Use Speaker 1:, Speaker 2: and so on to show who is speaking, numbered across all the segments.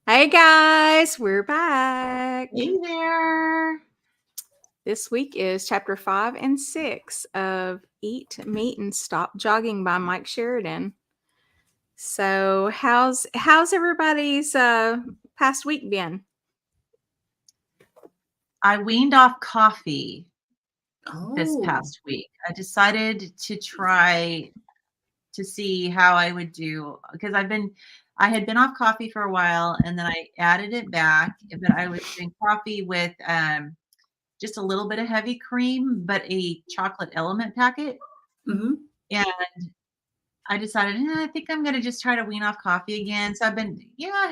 Speaker 1: Hey guys, we're back.
Speaker 2: Hey there.
Speaker 1: This week is chapter 5 and 6 of Eat, Meat, and Stop Jogging by Mike Sheridan. So, how's everybody's past week been?
Speaker 2: I weaned off coffee this
Speaker 3: Oh,
Speaker 2: past week. I decided to try to see how I would do because I had been off coffee for a while and then I added it back, but I was doing coffee with just a little bit of heavy cream, but a chocolate element packet.
Speaker 3: mhm.
Speaker 2: And I decided, I think I'm going to just try to wean off coffee again. So I've been,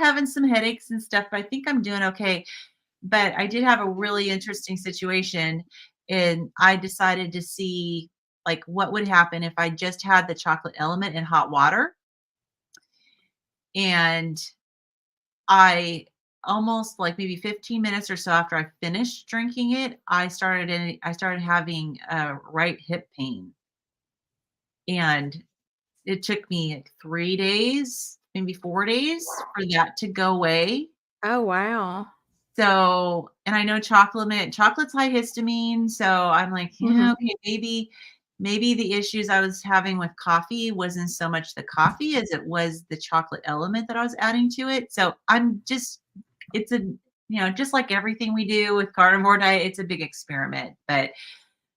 Speaker 2: having some headaches and stuff, but I think I'm doing okay. But I did have a really interesting situation, and I decided to see like what would happen if I just had the chocolate element in hot water. And I almost like maybe 15 minutes or so after I finished drinking it, I started having right hip pain. And it took me like 3 days, maybe 4 days for that to go away.
Speaker 1: Oh, wow.
Speaker 2: So, and I know chocolate's high histamine, so I'm like,
Speaker 1: Mhm.
Speaker 2: okay, maybe the issues I was having with coffee wasn't so much the coffee as it was the chocolate element that I was adding to it. So it's just like everything we do with carnivore diet, it's a big experiment. But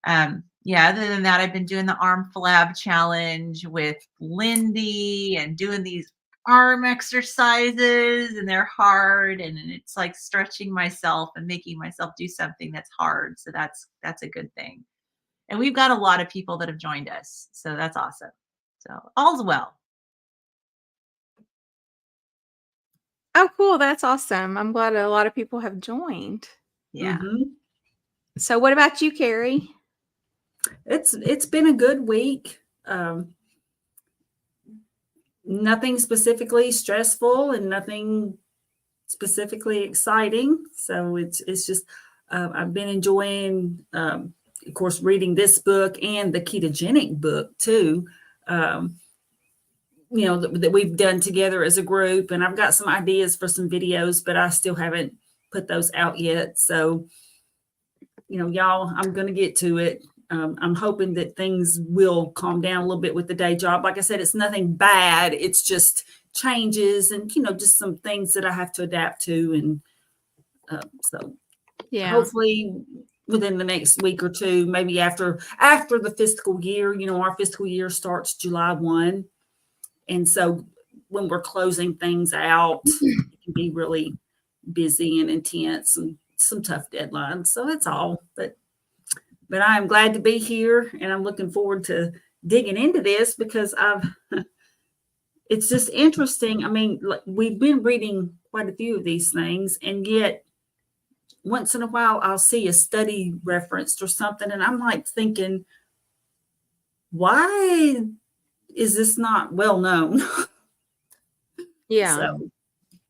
Speaker 2: yeah, other than that, I've been doing the arm flab challenge with Lindy and doing these arm exercises, and they're hard, and it's like stretching myself and making myself do something that's hard. So that's a good thing. And we've got a lot of people that have joined us. So that's awesome. So all's well.
Speaker 1: Oh, cool. That's awesome. I'm glad a lot of people have joined.
Speaker 2: Yeah.
Speaker 3: Mhm.
Speaker 1: So, what about you, Carrie?
Speaker 3: It's been a good week. Nothing specifically stressful and nothing specifically exciting. So it's just I've been enjoying, of course, reading this book and the ketogenic book too. Um, that we've done together as a group, and I've got some ideas for some videos, but I still haven't put those out yet. So y'all, I'm going to get to it. I'm hoping that things will calm down a little bit with the day job. Like I said, it's nothing bad. It's just changes and, just some things that I have to adapt to. And so
Speaker 1: Yeah.
Speaker 3: hopefully within the next week or two, maybe after the fiscal year, our fiscal year starts July 1. And so when we're closing things out, it can be really busy and intense and some tough deadlines. So it's all, but I am glad to be here, and I'm looking forward to digging into this because it's just interesting. I mean, we've been reading quite a few of these things, and yet once in a while I'll see a study referenced or something, and I'm like thinking, why is this not well known?
Speaker 1: Yeah.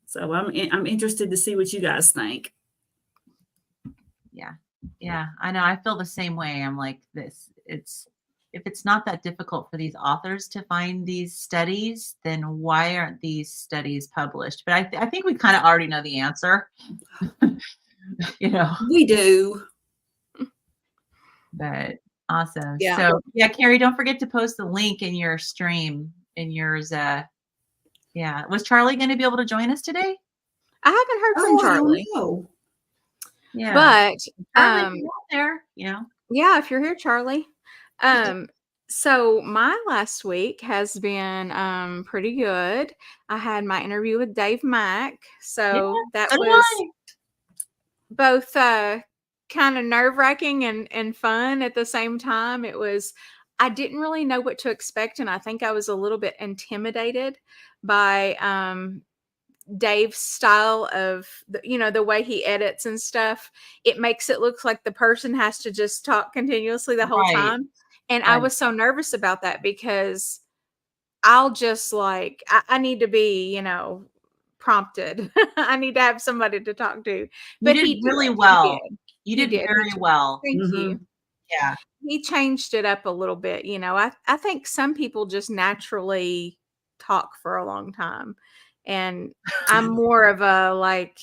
Speaker 3: So I'm interested to see what you guys think.
Speaker 2: Yeah, I know. I feel the same way. I'm like this. If it's not that difficult for these authors to find these studies, then why aren't these studies published? But I think we kind of already know the answer.
Speaker 3: We do.
Speaker 2: But awesome.
Speaker 1: Yeah.
Speaker 2: So yeah, Carrie, don't forget to post the link in your stream in yours. Yeah. Was Charlie going to be able to join us today?
Speaker 1: I haven't heard from
Speaker 3: Oh, I don't
Speaker 1: Charlie.
Speaker 3: know.
Speaker 1: But
Speaker 2: Charlie, if you're out there,
Speaker 1: yeah, if you're here, Charlie. So my last week has been pretty good. I had my interview with Dave Mack. So that
Speaker 2: so did
Speaker 1: was
Speaker 2: I.
Speaker 1: both kind of nerve-wracking and fun at the same time. I didn't really know what to expect, and I think I was a little bit intimidated by Dave's style of the way he edits and stuff. It makes it look like the person has to just talk continuously the whole time. And I was so nervous about that because I'll just I need to be, prompted. I need to have somebody to talk to. But
Speaker 2: you did
Speaker 1: he
Speaker 2: really
Speaker 1: did.
Speaker 2: well.
Speaker 1: He did.
Speaker 2: You
Speaker 1: He
Speaker 2: did
Speaker 1: did.
Speaker 2: very well.
Speaker 1: Thank you.
Speaker 2: Yeah.
Speaker 1: He changed it up a little bit. I think some people just naturally talk for a long time. And I'm more of a, like,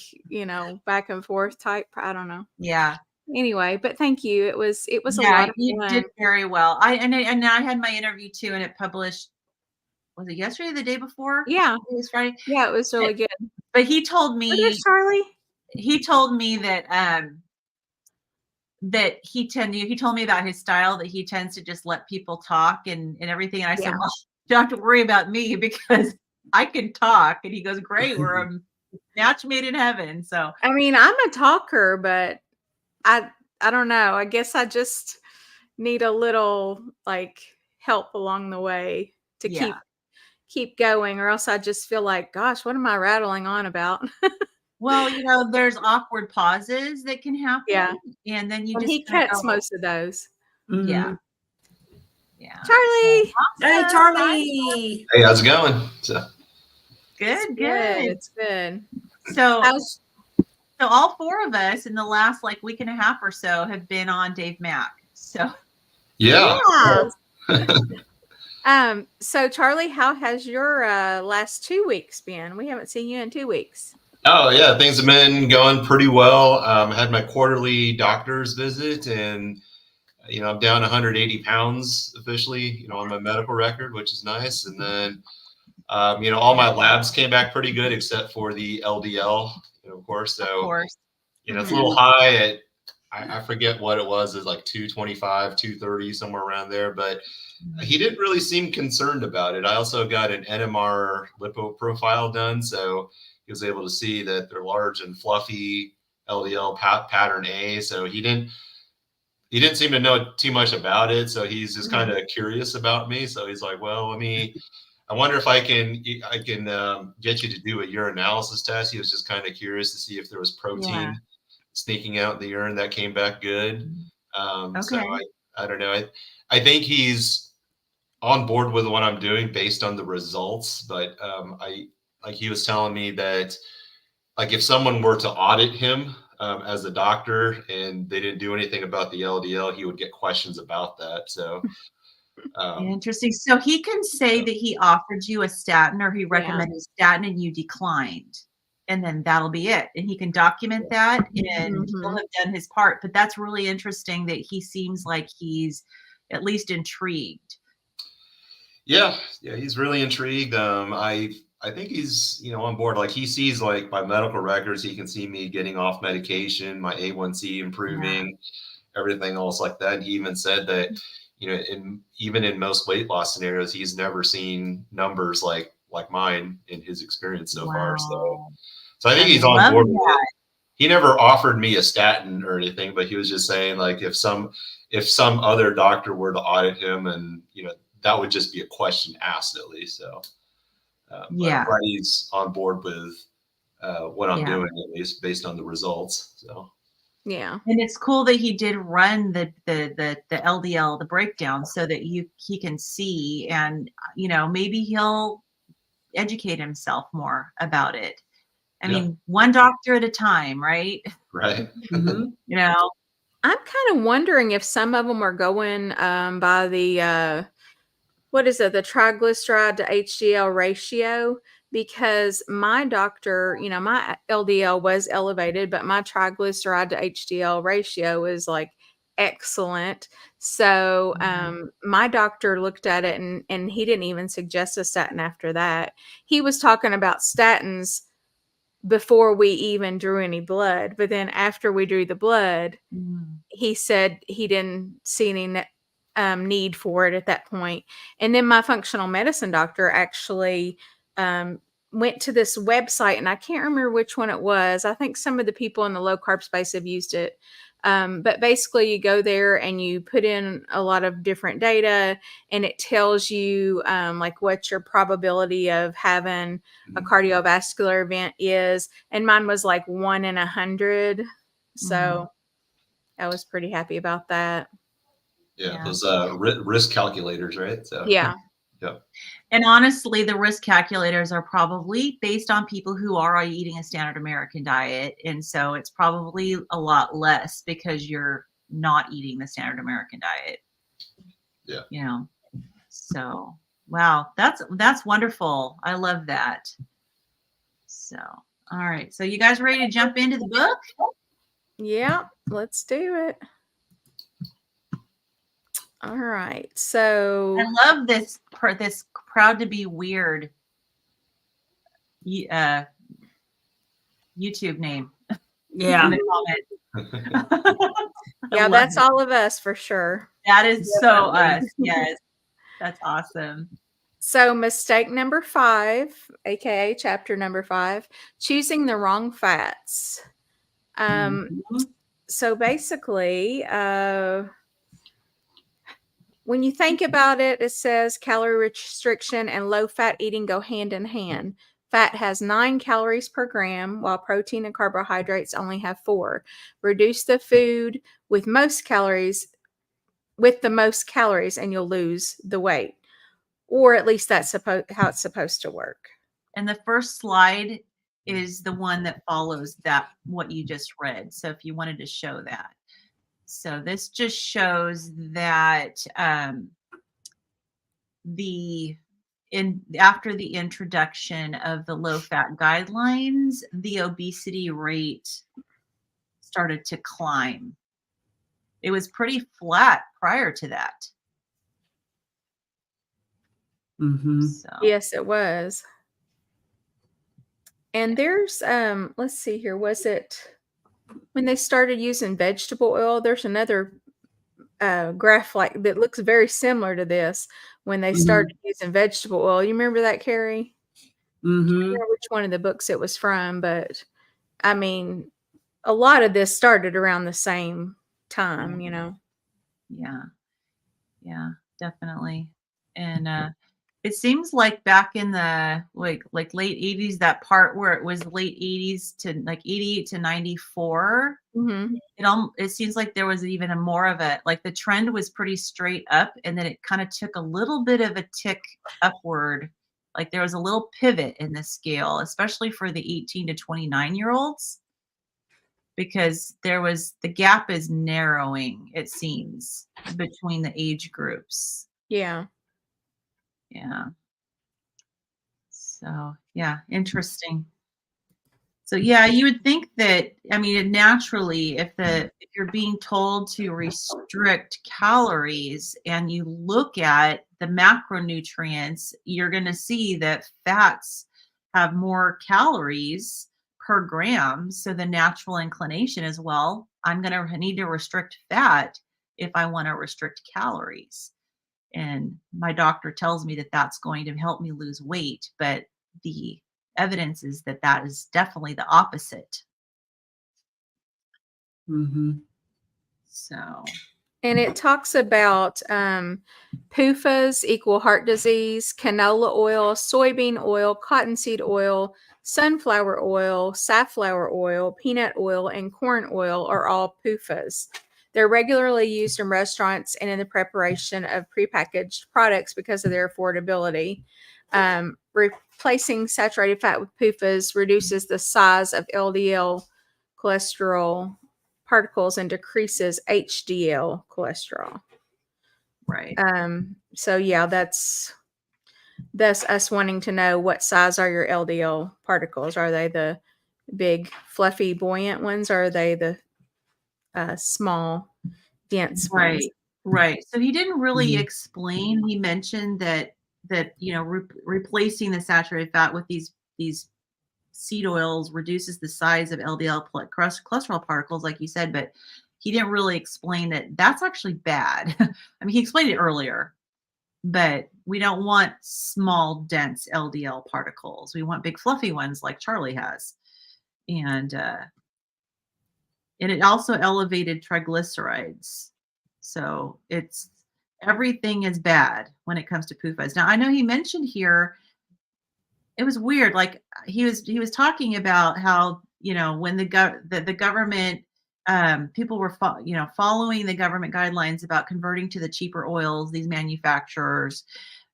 Speaker 1: back and forth type. I don't know.
Speaker 2: Yeah.
Speaker 1: Anyway, but thank you. It was a
Speaker 2: Yeah,
Speaker 1: lot of
Speaker 2: you
Speaker 1: fun.
Speaker 2: did very well. And I had my interview too, and it published, was it yesterday or the day before?
Speaker 1: Yeah.
Speaker 2: It was Friday.
Speaker 1: Yeah, it was really good.
Speaker 2: But he told
Speaker 1: Oh, there's
Speaker 2: me
Speaker 1: Charlie.
Speaker 2: that he told me about his style, that he tends to just let people talk and everything. And I said,
Speaker 1: Yeah.
Speaker 2: well, you don't have to worry about me because I can talk. And he goes, great, we're a match made in heaven. So
Speaker 1: I mean, I'm a talker, but I don't know. I guess I just need a little, like, help along the way to
Speaker 2: yeah.
Speaker 1: keep going, or else I just feel like, gosh, what am I rattling on about?
Speaker 2: Well, there's awkward pauses that can happen.
Speaker 1: Yeah.
Speaker 2: And then you
Speaker 1: And
Speaker 2: just
Speaker 1: he
Speaker 2: kind of
Speaker 1: cuts
Speaker 2: go,
Speaker 1: most of those.
Speaker 2: yeah.
Speaker 3: Mhm.
Speaker 2: Yeah.
Speaker 1: Charlie.
Speaker 3: Hey,
Speaker 2: Awesome.
Speaker 3: Charlie.
Speaker 4: Hey, how's it going? So,
Speaker 1: It's
Speaker 2: Good,
Speaker 1: good.
Speaker 2: good.
Speaker 1: It's good.
Speaker 2: So
Speaker 1: How's
Speaker 2: all four of us in the last like week and a half or so have been on Dave Mack. So
Speaker 4: yeah.
Speaker 1: so Charlie, how has your last 2 weeks been? We haven't seen you in 2 weeks.
Speaker 4: Oh, yeah. Things have been going pretty well. I had my quarterly doctor's visit, and I'm down 180 pounds officially, on my medical record, which is nice. And then, all my labs came back pretty good except for the LDL, of course. So,
Speaker 2: of course.
Speaker 4: it's a little high at, I forget what it was. It's like 225, 230, somewhere around there. But he didn't really seem concerned about it. I also got an NMR lipo profile done, so he was able to see that they're large and fluffy LDL pattern A. So he didn't seem to know too much about it. So he's just kind of curious about me. So he's like, well, I wonder if I can get you to do a urinalysis test. He was just kind of curious to see if there was protein sneaking out in the urine. That came back good. So I don't know. I think he's on board with what I'm doing based on the results. But he was telling me that, like, if someone were to audit him as a doctor and they didn't do anything about the LDL, he would get questions about that. So
Speaker 2: interesting. So he can say that he offered you a statin or he recommended a statin and you declined, and then that'll be it. And he can document that and he'll have done his part. But that's really interesting that he seems like he's at least intrigued.
Speaker 4: Yeah, he's really intrigued. I think he's, on board. Like, he sees, like, my medical records. He can see me getting off medication, my A1C improving, everything else like that. And he even said that, even in most weight loss scenarios, he's never seen numbers like mine in his experience so far. So I think he's on board with it. He never offered me a statin or anything, but he was just saying, like, if some other doctor were to audit him, and that would just be a question asked at least. So but I'm glad he's on board with what I'm doing, at least based on the results. So
Speaker 1: yeah,
Speaker 2: and it's cool that he did run the LDL, the breakdown, so that he can see, and maybe he'll educate himself more about it. I mean, one doctor at a time, right?
Speaker 4: Right.
Speaker 1: I'm kind of wondering if some of them are going by the what is it, the triglyceride to HDL ratio, because my doctor, my LDL was elevated, but my triglyceride to HDL ratio is like excellent. So my doctor looked at it and he didn't even suggest a statin after that. He was talking about statins before we even drew any blood, but then after we drew the blood, he said he didn't see any need for it at that point. And then my functional medicine doctor actually went to this website, and I can't remember which one it was. I think some of the people in the low carb space have used it. But basically you go there and you put in a lot of different data, and it tells you like what your probability of having a cardiovascular event is. And mine was like 1 in 100. So I was pretty happy about that.
Speaker 4: Yeah, those risk calculators, right? So
Speaker 1: yeah.
Speaker 2: And honestly, the risk calculators are probably based on people who are eating a standard American diet. And so it's probably a lot less because you're not eating the standard American diet.
Speaker 4: Yeah.
Speaker 2: So, wow, that's wonderful. I love that. So, all right. So you guys ready to jump into the book?
Speaker 1: Yeah, let's do it. All right. So
Speaker 2: I love this proud to be weird YouTube name.
Speaker 3: Yeah.
Speaker 2: In the comment.
Speaker 1: yeah, that's all of us for sure.
Speaker 2: That is so
Speaker 3: Definitely.
Speaker 2: us. Yes. That's awesome.
Speaker 1: So mistake number 5, aka chapter number 5, choosing the wrong fats.
Speaker 3: Mhm.
Speaker 1: So basically, when you think about it, it says calorie restriction and low fat eating go hand in hand. Fat has 9 calories per gram, while protein and carbohydrates only have 4. Reduce the food with the most calories, and you'll lose the weight. Or at least that's how it's supposed to work.
Speaker 2: And the first slide is the one that follows that, what you just read. So if you wanted to show that. So this just shows that after the introduction of the low fat guidelines, the obesity rate started to climb. It was pretty flat prior to that.
Speaker 3: Mhm.
Speaker 2: So
Speaker 1: Yes, it was. And there's let's see here, was it when they started using vegetable oil? There's another graph like that looks very similar to this when they started using vegetable oil. You remember that, Carrie? I can't
Speaker 3: Mhm.
Speaker 1: remember which one of the books it was from, but I mean, a lot of this started around the same time, you know.
Speaker 2: yeah, definitely. And it seems like back in the like late 80s, that part where it was late 80s to like 88 to 94,
Speaker 1: Mm-hmm.
Speaker 2: it seems like there was even a more of a, like the trend was pretty straight up, and then it kind of took a little bit of a tick upward. Like there was a little pivot in the scale, especially for the 18 to 29-year-olds, because the gap is narrowing, it seems, between the age groups.
Speaker 1: Yeah.
Speaker 2: Yeah. So, yeah, interesting. So, yeah, you would think that, I mean, naturally, if you're being told to restrict calories and you look at the macronutrients, you're going to see that fats have more calories per gram. So the natural inclination is, well, I'm going to need to restrict fat if I want to restrict calories. And my doctor tells me that that's going to help me lose weight, but the evidence is that that is definitely the opposite.
Speaker 3: Mhm.
Speaker 2: So,
Speaker 1: And it talks about PUFAs equal heart disease, canola oil, soybean oil, cottonseed oil, sunflower oil, safflower oil, peanut oil, and corn oil are all PUFAs. They're regularly used in restaurants and in the preparation of prepackaged products because of their affordability. Replacing saturated fat with PUFAs reduces the size of LDL cholesterol particles and decreases HDL cholesterol.
Speaker 2: right.
Speaker 1: So yeah, that's us wanting to know what size are your LDL particles. Are they the big, fluffy, buoyant ones, or are they the small, dense ones?
Speaker 2: Right. So he didn't really
Speaker 3: Mhm.
Speaker 2: explain. He mentioned that replacing the saturated fat with these seed oils reduces the size of LDL cholesterol particles, like you said, but he didn't really explain that that's actually bad. I mean, he explained it earlier, but we don't want small, dense LDL particles. We want big, fluffy ones like Charlie has. And it also elevated triglycerides. So everything is bad when it comes to PUFAs. Now, I know he mentioned here, it was weird. Like he was talking about how, when the government, people were following the government guidelines about converting to the cheaper oils, these manufacturers,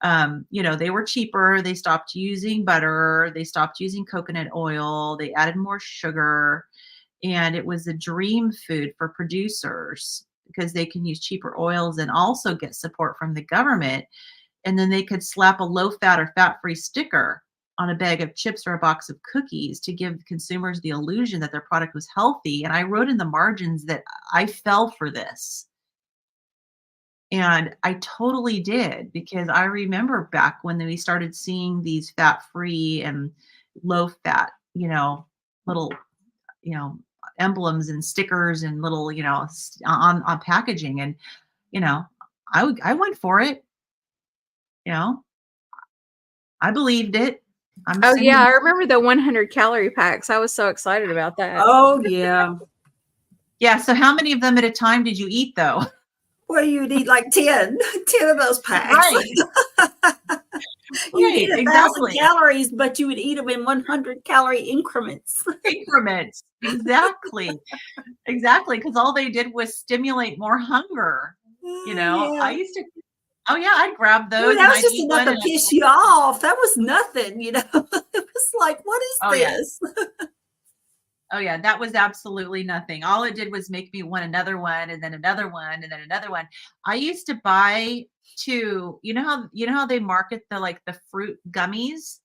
Speaker 2: they were cheaper. They stopped using butter. They stopped using coconut oil. They added more sugar, and it was a dream food for producers because they can use cheaper oils and also get support from the government. And then they could slap a low fat or fat free sticker on a bag of chips or a box of cookies to give consumers the illusion that their product was healthy. And I wrote in the margins that I fell for this. And I totally did, because I remember back when we started seeing these fat-free and low-fat, little, emblems and stickers and little, on packaging. And, I went for it. I believed it. I'm
Speaker 1: Oh
Speaker 2: assuming.
Speaker 1: yeah, I remember the 100 calorie packs. I was so excited about that.
Speaker 3: Oh yeah.
Speaker 2: Yeah. So how many of them at a time did you eat though?
Speaker 3: Well, you'd eat like 10 of those packs.
Speaker 2: Right.
Speaker 3: You'd eat 1,000
Speaker 2: exactly.
Speaker 3: calories, but you would eat them in 100 calorie increments.
Speaker 2: Increments. Exactly. Exactly. Because all they did was stimulate more hunger.
Speaker 3: Yeah.
Speaker 2: I used to, I'd grab those.
Speaker 3: Well, that
Speaker 2: and
Speaker 3: was
Speaker 2: I'd
Speaker 3: just
Speaker 2: eat
Speaker 3: enough
Speaker 2: one
Speaker 3: to piss you off. That was nothing, It was like, what is
Speaker 2: Oh, yeah.
Speaker 3: this?
Speaker 2: Oh yeah, that was absolutely nothing. All it did was make me want another one, and then another one, and then another one. I used to buy two. You know how they market the fruit gummies,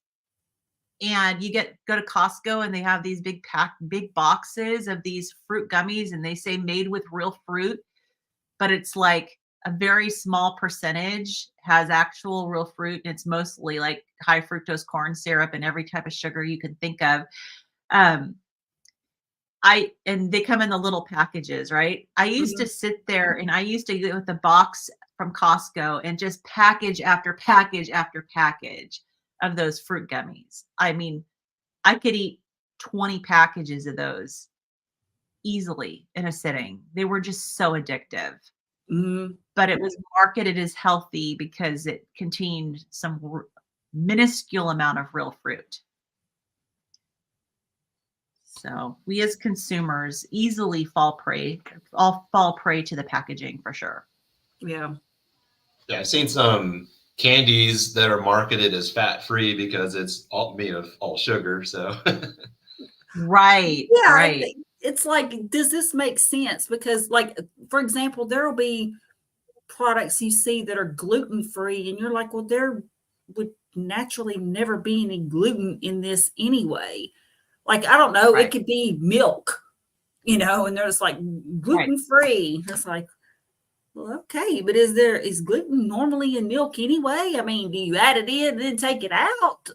Speaker 2: and you go to Costco and they have these big boxes of these fruit gummies, and they say made with real fruit, but it's like a very small percentage has actual real fruit, and it's mostly like high fructose corn syrup and every type of sugar you can think of. And they come in the little packages, right? I used to sit there and I used to get with the box from Costco and just package after package after package of those fruit gummies. I mean, I could eat 20 packages of those easily in a sitting. They were just so addictive. But it was marketed as healthy because it contained some minuscule amount of real fruit. So we as consumers easily fall prey to the packaging for sure.
Speaker 3: Yeah.
Speaker 4: Yeah, I've seen some candies that are marketed as fat-free because it's all made of all sugar. So
Speaker 2: Right.
Speaker 3: Yeah.
Speaker 2: Right.
Speaker 3: It's like, does this make sense? Because, like, for example, there will be products you see that are gluten-free, and you're like, well, there would naturally never be any gluten in this anyway. Like, I don't know,
Speaker 2: Right.
Speaker 3: it could be milk, and there's like gluten-free. Right. It's like, well, okay, but is gluten normally in milk anyway? I mean, do you add it in and then take it out?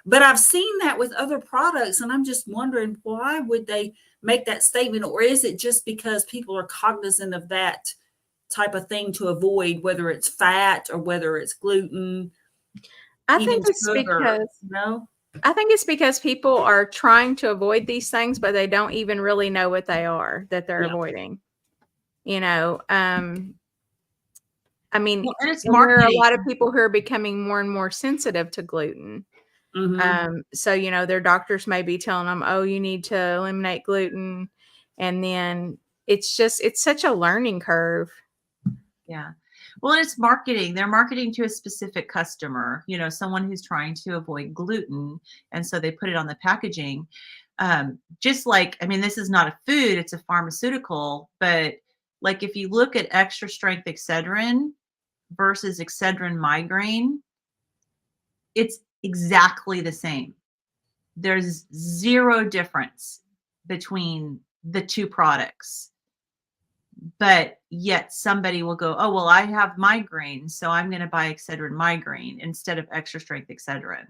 Speaker 3: But I've seen that with other products, and I'm just wondering, why would they make that statement? Or is it just because people are cognizant of that type of thing to avoid, whether it's fat or whether it's gluten?
Speaker 1: I think it's
Speaker 3: sugar,
Speaker 1: because I think it's because people are trying to avoid these things, but they don't even really know what they are that they're avoiding. I mean,
Speaker 2: Well, and it's
Speaker 1: and there are a
Speaker 2: marketing.
Speaker 1: lot of people who are becoming more and more sensitive to gluten. So, their doctors may be telling them, oh, you need to eliminate gluten. And then it's such a learning curve.
Speaker 2: Yeah. Well, it's marketing. They're marketing to a specific customer, someone who's trying to avoid gluten. And so they put it on the packaging. Just like, I mean, this is not a food, it's a pharmaceutical, but like if you look at extra strength Excedrin versus Excedrin migraine, it's exactly the same. There's zero difference between the two products. But yet somebody will go, oh, well, I have migraine, so I'm going to buy Excedrin migraine instead of extra strength Excedrin.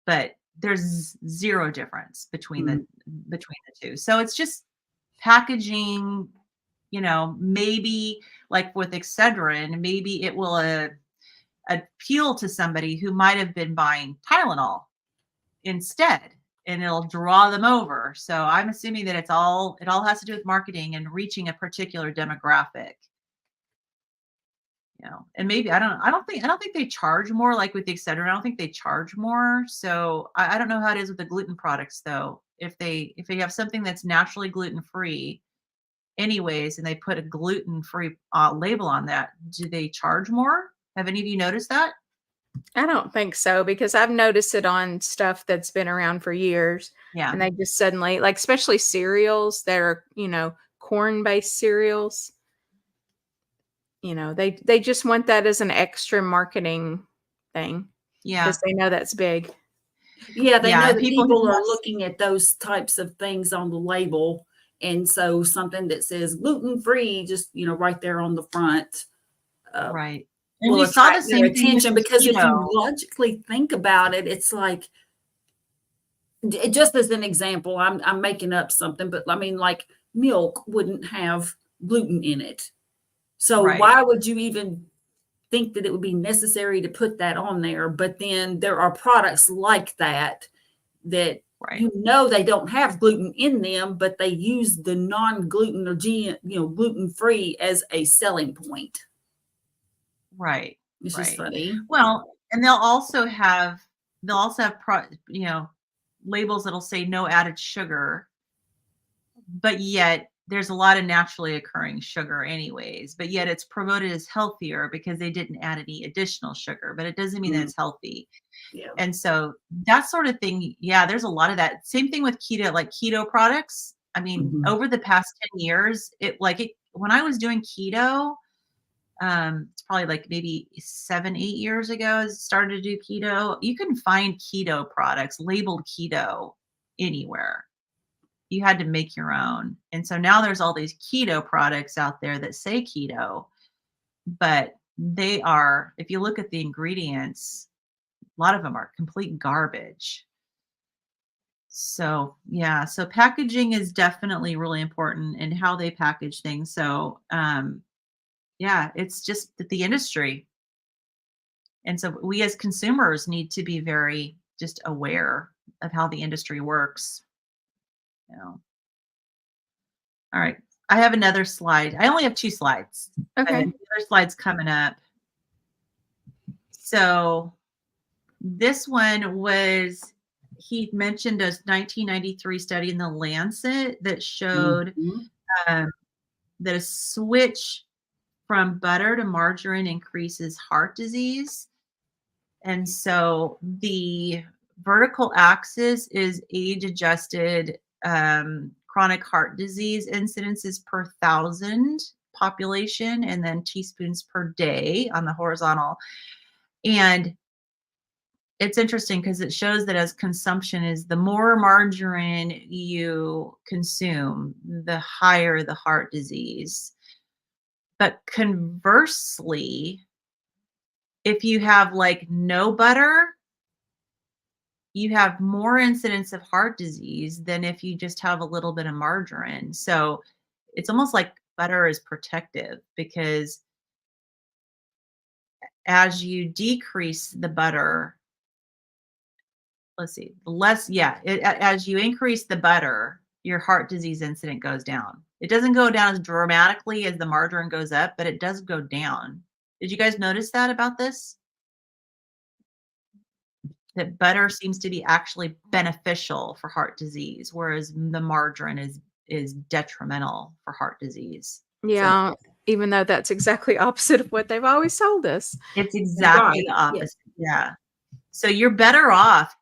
Speaker 2: But there's zero difference between the two. So it's just packaging, maybe like with Excedrin, maybe it will appeal to somebody who might have been buying Tylenol instead, and it'll draw them over. So I'm assuming that it all has to do with marketing and reaching a particular demographic. And maybe I don't think they charge more, like with the Excedrin. I don't think they charge more. So I don't know how it is with the gluten products though. If they have something that's naturally gluten free anyways, and they put a gluten free label on that, do they charge more? Have any of you noticed that?
Speaker 1: I don't think so, because I've noticed it on stuff that's been around for years.
Speaker 2: Yeah.
Speaker 1: And they just suddenly, like, especially cereals that are, corn-based cereals, they just want that as an extra marketing thing.
Speaker 2: Yeah.
Speaker 1: because they know that's big.
Speaker 3: Yeah, they
Speaker 2: Yeah,
Speaker 3: know
Speaker 2: and
Speaker 3: that
Speaker 2: people
Speaker 3: people
Speaker 2: who
Speaker 3: are
Speaker 2: have-
Speaker 3: looking at those types of things on the label. And so something that says gluten-free, just, right there on the front,
Speaker 2: Right. And
Speaker 3: will
Speaker 2: we saw the
Speaker 3: attract their
Speaker 2: same thing with
Speaker 3: attention, because if you
Speaker 2: keto.
Speaker 3: logically think about it, it's like, just as an example, I'm making up something, but I mean, like, milk wouldn't have gluten in it. So
Speaker 2: Right.
Speaker 3: why would you even think that it would be necessary to put that on there? But then there are products like that
Speaker 2: Right.
Speaker 3: they don't have gluten in them, but they use the non-gluten or gluten-free as a selling point.
Speaker 2: Right.
Speaker 3: It's just
Speaker 2: Right.
Speaker 3: funny.
Speaker 2: Well, and they'll also have labels that'll say no added sugar, but yet there's a lot of naturally occurring sugar anyways, but yet it's promoted as healthier because they didn't add any additional sugar, but it doesn't mean that it's healthy.
Speaker 3: Yeah.
Speaker 2: And so that sort of thing, yeah, there's a lot of that. Same thing with keto, like keto products. I mean,
Speaker 3: Mhm.
Speaker 2: over the past 10 years, when I was doing keto, it's probably like maybe 7, 8 years ago, I started to do keto. You can find keto products labeled keto anywhere. You had to make your own. And so now there's all these keto products out there that say keto, but they are, if you look at the ingredients, a lot of them are complete garbage. So, yeah, so packaging is definitely really important in how they package things. So, yeah, it's just that the industry. And so we as consumers need to be very just aware of how the industry works. All right. I have another slide. I only have 2 slides.
Speaker 1: Okay.
Speaker 2: The other slide's coming up. So this one was, he mentioned a 1993 study in the Lancet that showed
Speaker 3: Mhm.
Speaker 2: that a switch from butter to margarine increases heart disease. And so the vertical axis is age-adjusted chronic heart disease incidences per 1,000 population, and then teaspoons per day on the horizontal. And it's interesting because it shows that as consumption is, the more margarine you consume, the higher the heart disease. But conversely, if you have like no butter, you have more incidence of heart disease than if you just have a little bit of margarine. So it's almost like butter is protective, because as you decrease the butter, as you increase the butter, your heart disease incident goes down. It doesn't go down as dramatically as the margarine goes up, but it does go down. Did you guys notice that about this? That butter seems to be actually beneficial for heart disease, whereas the margarine is detrimental for heart disease.
Speaker 1: Yeah, even though that's exactly opposite of what they've always told us.
Speaker 2: It's exactly the opposite. Yeah. So you're better off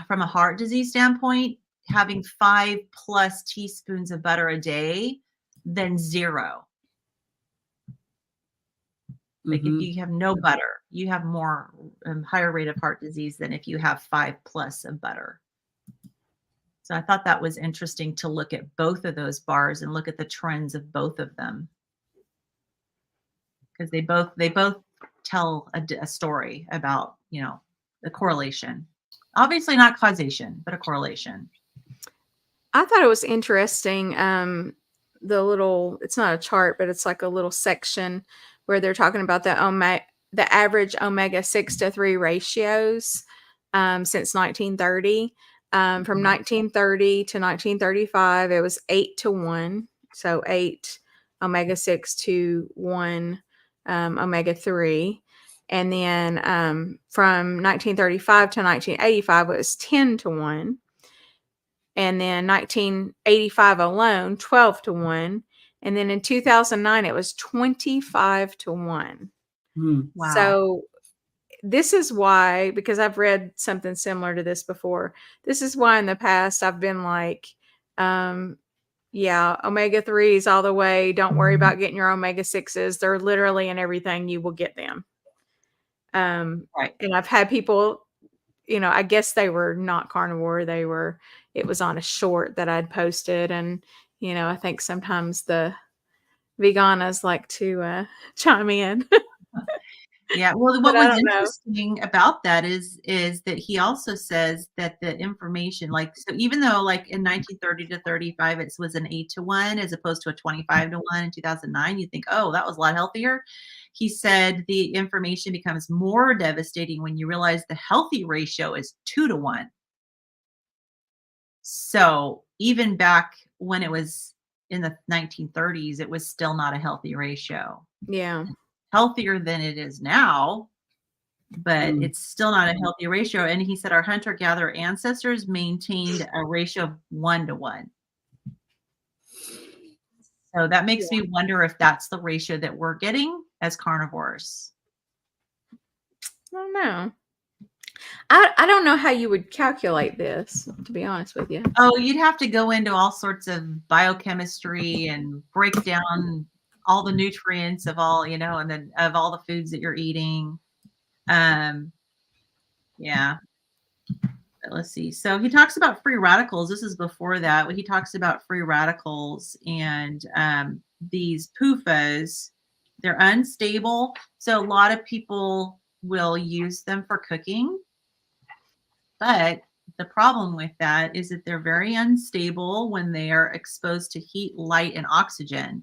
Speaker 2: from a heart disease standpoint, having 5+ teaspoons of butter a day than 0. Like if you have no butter, you have more higher rate of heart disease than if you have 5+ of butter. So I thought that was interesting to look at both of those bars and look at the trends of both of them, because they both tell a story about the correlation. Obviously not causation, but a correlation.
Speaker 1: I thought it was interesting. It's not a chart, but it's like a little section where they're talking about the average omega-6 to 3 ratios since 1930. From 1930 to 1935, it was 8 to 1. So 8 omega-6 to 1 omega-3. And then from 1935 to 1985, it was 10 to 1. And then 1985 alone, 12 to 1. And then in 2009, it was 25 to 1.
Speaker 2: Wow.
Speaker 1: So this is why, because I've read something similar to this before, this is why in the past I've been like, yeah, omega-3s all the way. Don't worry about getting your omega-6s. They're literally in everything. You will get them.
Speaker 2: Right.
Speaker 1: And I've had people I guess they were not carnivore. It was on a short that I'd posted. And, I think sometimes the veganas like to chime in.
Speaker 2: Yeah. Well,
Speaker 1: But
Speaker 2: what
Speaker 1: I
Speaker 2: was
Speaker 1: don't know.
Speaker 2: interesting about that is that he also says that the information, like, so even though like in 1930 to 35, it was an 8-to-1 as opposed to a 25-to-1 in 2009, you think, oh, that was a lot healthier. He said the information becomes more devastating when you realize the healthy ratio is 2-to-1. So even back when it was in the 1930s, it was still not a healthy ratio.
Speaker 1: Yeah.
Speaker 2: Healthier than it is now, but it's still not a healthy ratio. And he said our hunter-gatherer ancestors maintained a ratio of 1-to-1. So that makes me wonder if that's the ratio that we're getting as carnivores.
Speaker 1: I don't know. I don't know how you would calculate this, to be honest with you.
Speaker 2: Oh, you'd have to go into all sorts of biochemistry and break down all the nutrients of all, and then of all the foods that you're eating. Yeah. Let's see. So he talks about free radicals. This is before that. He talks about free radicals and these PUFAs. They're unstable. So a lot of people will use them for cooking. But the problem with that is that they're very unstable when they are exposed to heat, light, and oxygen.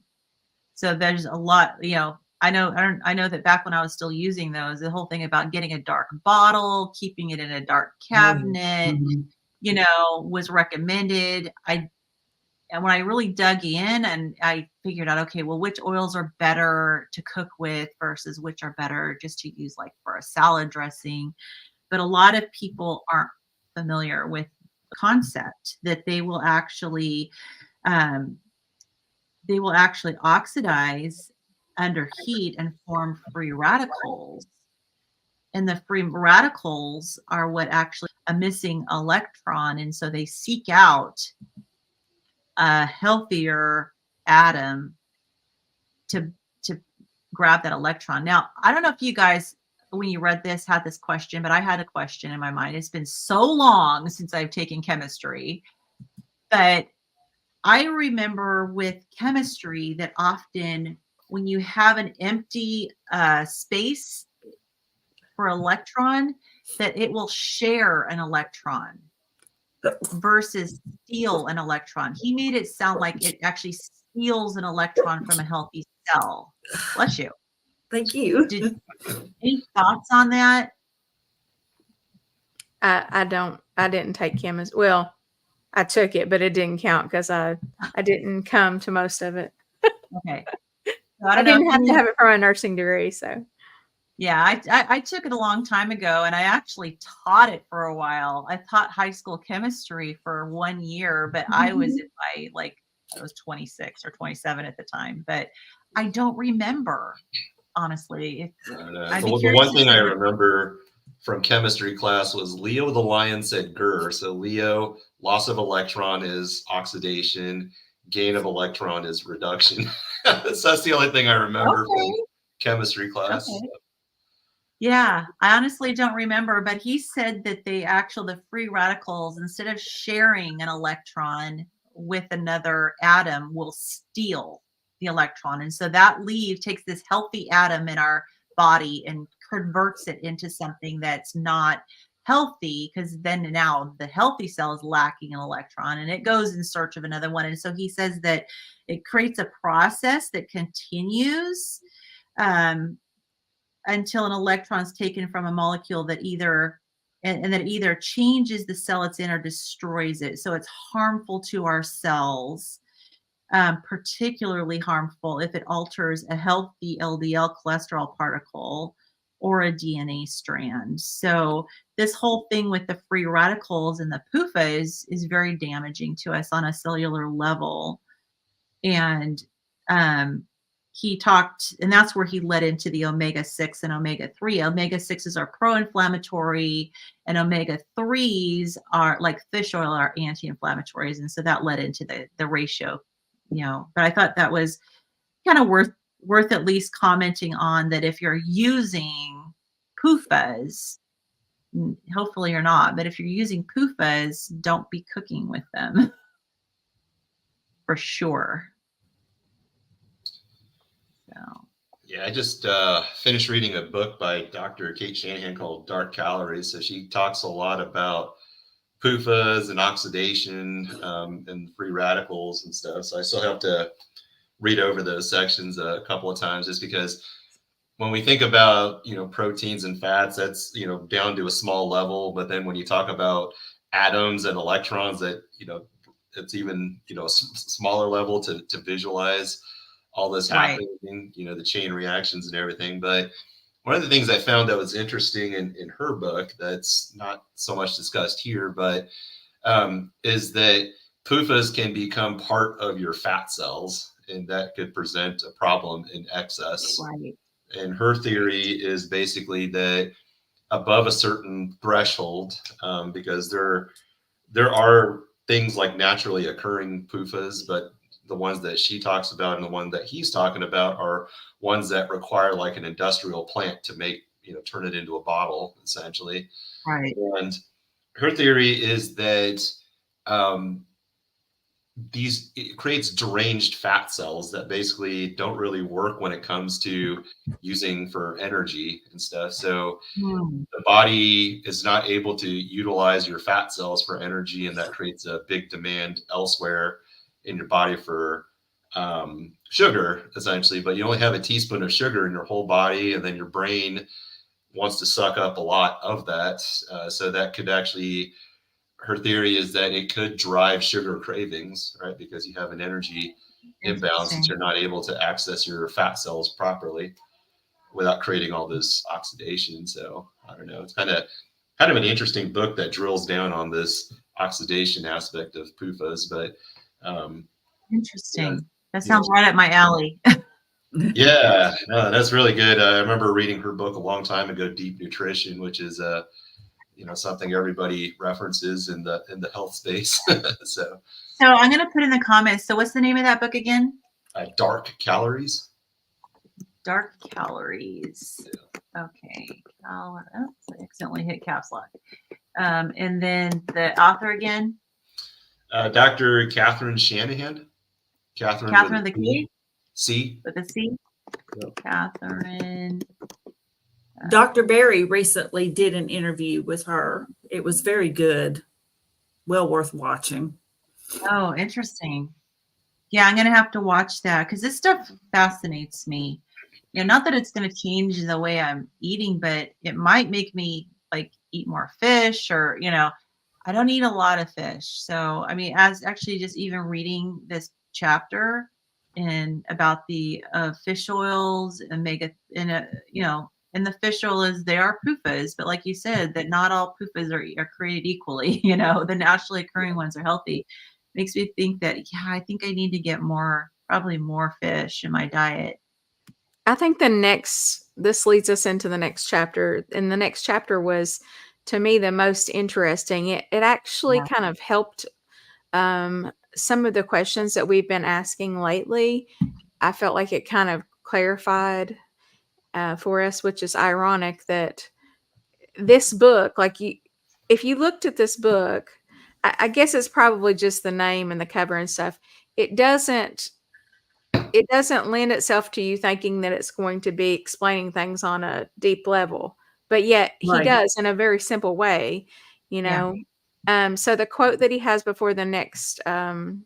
Speaker 2: So there's a lot, I know that back when I was still using those, the whole thing about getting a dark bottle, keeping it in a dark cabinet, was recommended. And when I really dug in and I figured out, okay, well, which oils are better to cook with versus which are better just to use like for a salad dressing. But a lot of people aren't familiar with the concept that they will actually oxidize under heat and form free radicals. And the free radicals are what actually a missing electron. And so they seek out a healthier atom to grab that electron. Now, I don't know if you guys, when you read this, had this question, but I had a question in my mind. It's been so long since I've taken chemistry, but I remember with chemistry that often when you have an empty space for electron, that it will share an electron versus steal an electron. He made it sound like it actually steals an electron from a healthy cell. Bless you.
Speaker 3: Thank you.
Speaker 2: Any thoughts on that?
Speaker 1: I didn't take chemistry. Well, I took it, but it didn't count because I didn't come to most of it.
Speaker 2: Okay.
Speaker 1: So I didn't have to have it for my nursing degree. So
Speaker 2: yeah, I took it a long time ago, and I actually taught it for a while. I taught high school chemistry for 1 year, but I was I was 26 or 27 at the time, but I don't remember, honestly.
Speaker 4: The one thing I remember from chemistry class was Leo the lion said grr. So Leo, loss of electron is oxidation, gain of electron is reduction. So that's the only thing I remember from chemistry class.
Speaker 2: Okay. Yeah, I honestly don't remember, but he said that the free radicals, instead of sharing an electron with another atom, will steal the electron. And so that takes this healthy atom in our body and converts it into something that's not healthy, because then now the healthy cell is lacking an electron and it goes in search of another one. And so he says that it creates a process that continues until an electron is taken from a molecule that either changes the cell it's in or destroys it. So it's harmful to our cells, particularly harmful if it alters a healthy LDL cholesterol particle or a DNA strand. So this whole thing with the free radicals and the PUFA is very damaging to us on a cellular level. And he talked, and that's where he led into the omega-6 and omega-3. Omega-6s are pro-inflammatory, and omega-3s are, like fish oil, are anti-inflammatories. And so that led into the ratio, But I thought that was kind of worth at least commenting on, that if you're using PUFAs, hopefully you're not. But if you're using PUFAs, don't be cooking with them for sure. So.
Speaker 4: Yeah, I just finished reading a book by Dr. Kate Shanahan called Dark Calories. So she talks a lot about PUFAs and oxidation and free radicals and stuff. So I still have to read over those sections a couple of times, just because when we think about, proteins and fats, that's, down to a small level. But then when you talk about atoms and electrons, that, it's even, a smaller level to visualize all this happening, the chain reactions and everything. But one of the things I found that was interesting in her book that's not so much discussed here, but is that PUFAs can become part of your fat cells, and that could present a problem in excess.
Speaker 2: Right.
Speaker 4: And her theory is basically that above a certain threshold, because there are things like naturally occurring PUFAs, but the ones that she talks about and the one that he's talking about are ones that require like an industrial plant to make, turn it into a bottle, essentially.
Speaker 2: Right.
Speaker 4: And her theory is that it creates deranged fat cells that basically don't really work when it comes to using for energy and stuff. So the body is not able to utilize your fat cells for energy, and that creates a big demand elsewhere in your body for sugar, essentially. But you only have a teaspoon of sugar in your whole body, and then your brain wants to suck up a lot of that. So that could actually, her theory is that it could drive sugar cravings, right? Because you have an energy imbalance since you're not able to access your fat cells properly without creating all this oxidation. So I don't know. It's kind of an interesting book that drills down on this oxidation aspect of PUFAs. But
Speaker 2: interesting. That sounds right up my alley.
Speaker 4: Yeah, no, that's really good. I remember reading her book a long time ago, Deep Nutrition, which is something everybody references in the health space. So
Speaker 2: I'm going to put in the comments. So what's the name of that book again?
Speaker 4: Dark Calories.
Speaker 2: Dark Calories. Yeah. Okay. I accidentally hit caps lock. And then the author again?
Speaker 4: Dr. Catherine Shanahan.
Speaker 2: Catherine the Key?
Speaker 4: C.
Speaker 2: With a C? Yep. Catherine.
Speaker 3: Dr. Berry recently did an interview with her. It was very good. Well worth watching.
Speaker 2: Oh, interesting. Yeah, I'm going to have to watch that because this stuff fascinates me. Not that it's going to change the way I'm eating, but it might make me like eat more fish or, I don't eat a lot of fish. So, as actually just even reading this chapter and about the fish oils, omega, and the fish oils, they are PUFAs, but like you said, that not all PUFAs are created equally. The naturally occurring ones are healthy. Makes me think that, I think I need to get probably more fish in my diet.
Speaker 1: I think this leads us into the next chapter. And the next chapter was, to me, the most interesting. It actually kind of helped some of the questions that we've been asking lately. I felt like it kind of clarified for us, which is ironic that this book, if you looked at this book, I guess it's probably just the name and the cover and stuff. It doesn't lend itself to you thinking that it's going to be explaining things on a deep level, but yet he does in a very simple way, So the quote that he has before the next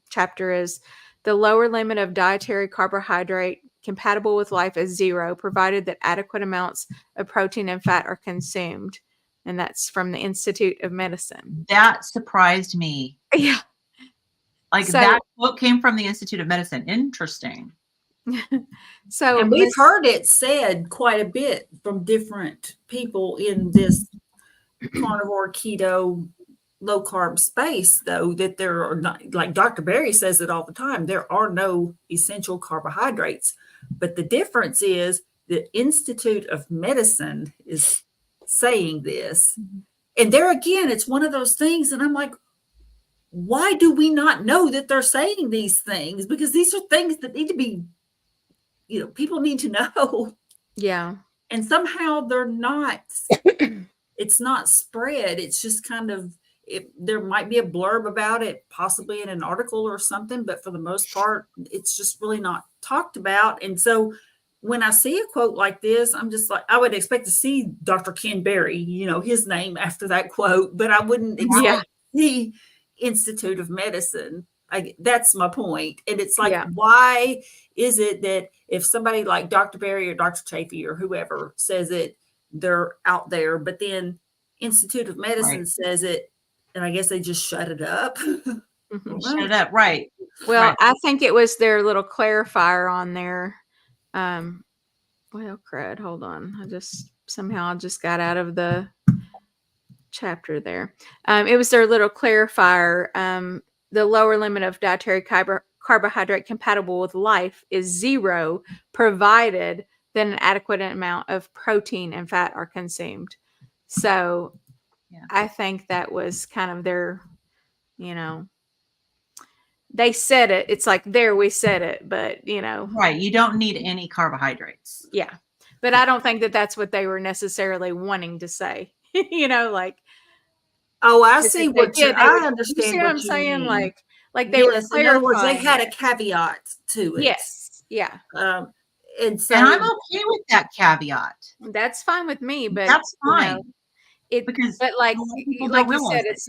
Speaker 1: chapter is, "The lower limit of dietary carbohydrate compatible with life is 0, provided that adequate amounts of protein and fat are consumed." And that's from the Institute of Medicine.
Speaker 2: That surprised me.
Speaker 1: Yeah.
Speaker 2: That quote came from the Institute of Medicine. Interesting.
Speaker 3: And we've heard it said quite a bit from different people in this carnivore, keto, low carb space, though, that there are not, like Dr. Berry says it all the time, there are no essential carbohydrates. But the difference is the Institute of Medicine is saying this. And there again, it's one of those things. And I'm like, why do we not know that they're saying these things? Because these are things that need to be, people need to know.
Speaker 1: Yeah.
Speaker 3: And somehow they're not it's not spread. It's just kind of, there might be a blurb about it, possibly in an article or something, but for the most part, it's just really not talked about. And so when I see a quote like this, I'm just like, I would expect to see Dr. Ken Berry, his name after that quote, but I wouldn't expect the Institute of Medicine. That's my point. And it's like, why is it that if somebody like Dr. Berry or Dr. Chafee or whoever says it, they're out there, but then Institute of Medicine says it, and I guess they just shut it up.
Speaker 2: Shut it up, right?
Speaker 1: Well, I think it was their little clarifier on there. Well, crud, hold on. I just got out of the chapter there. It was their little clarifier. The lower limit of dietary carbohydrate compatible with life is 0, provided that an adequate amount of protein and fat are consumed. So I think that was kind of their, they said it. It's like, there, we said it, but
Speaker 2: right. You don't need any carbohydrates.
Speaker 1: Yeah. But I don't think that that's what they were necessarily wanting to say, like,
Speaker 3: oh, I see what I understand.
Speaker 1: You see what I'm saying?
Speaker 3: Mean.
Speaker 1: Like they were clarifying.
Speaker 3: In other words, they had a caveat to it.
Speaker 1: Yes. Yeah.
Speaker 3: And so
Speaker 2: I'm okay with that caveat.
Speaker 1: That's fine with me, but
Speaker 2: that's fine.
Speaker 1: But like you said, it's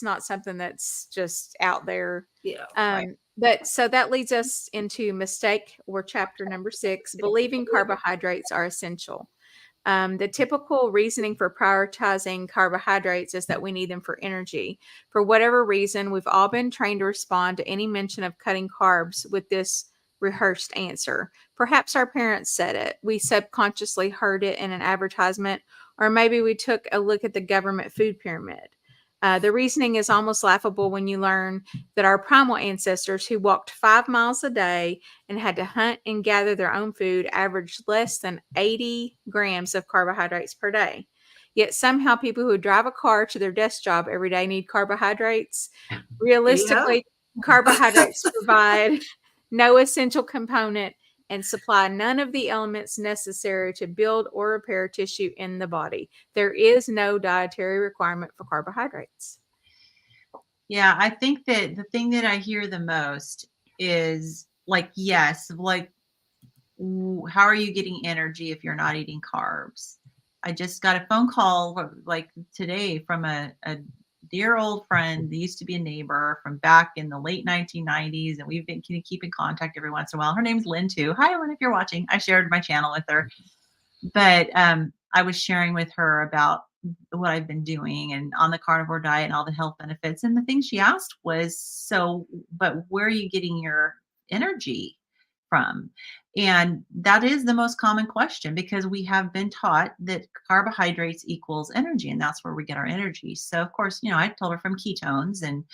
Speaker 1: not something that's just out there.
Speaker 3: Yeah.
Speaker 1: But so that leads us into mistake, or chapter number 6, believing carbohydrates are essential. The typical reasoning for prioritizing carbohydrates is that we need them for energy. For whatever reason, we've all been trained to respond to any mention of cutting carbs with this rehearsed answer. Perhaps our parents said it. We subconsciously heard it in an advertisement, or maybe we took a look at the government food pyramid. The reasoning is almost laughable when you learn that our primal ancestors, who walked 5 miles a day and had to hunt and gather their own food, averaged less than 80 grams of carbohydrates per day. Yet somehow people who drive a car to their desk job every day need carbohydrates. Realistically, carbohydrates provide no essential component and supply none of the elements necessary to build or repair tissue in the body. There is no dietary requirement for carbohydrates.
Speaker 2: Yeah, I think that the thing that I hear the most is like, yes, like, how are you getting energy if you're not eating carbs? I just got a phone call like today from a dear old friend that used to be a neighbor from back in the late 1990s, and we've been keep in contact every once in a while. Her name's Lynn too. Hi, Lynn, if you're watching. I shared my channel with her, but I was sharing with her about what I've been doing and on the carnivore diet and all the health benefits. And the thing she asked was, so, but where are you getting your energy from? And that is the most common question, because we have been taught that carbohydrates equals energy, and that's where we get our energy. So of course, I told her from ketones, and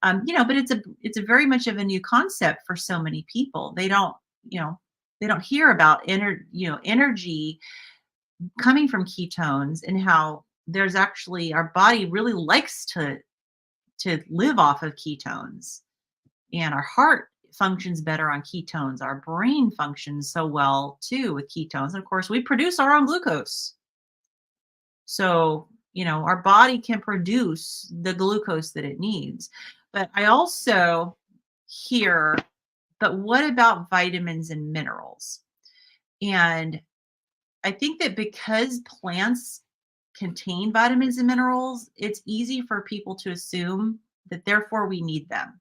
Speaker 2: but it's a very much of a new concept for so many people. They don't hear about energy coming from ketones, and how there's actually, our body really likes to live off of ketones, and our heart functions better on ketones. Our brain functions so well too with ketones. And of course, we produce our own glucose. So, our body can produce the glucose that it needs. But I also hear, but what about vitamins and minerals? And I think that because plants contain vitamins and minerals, it's easy for people to assume that therefore we need them,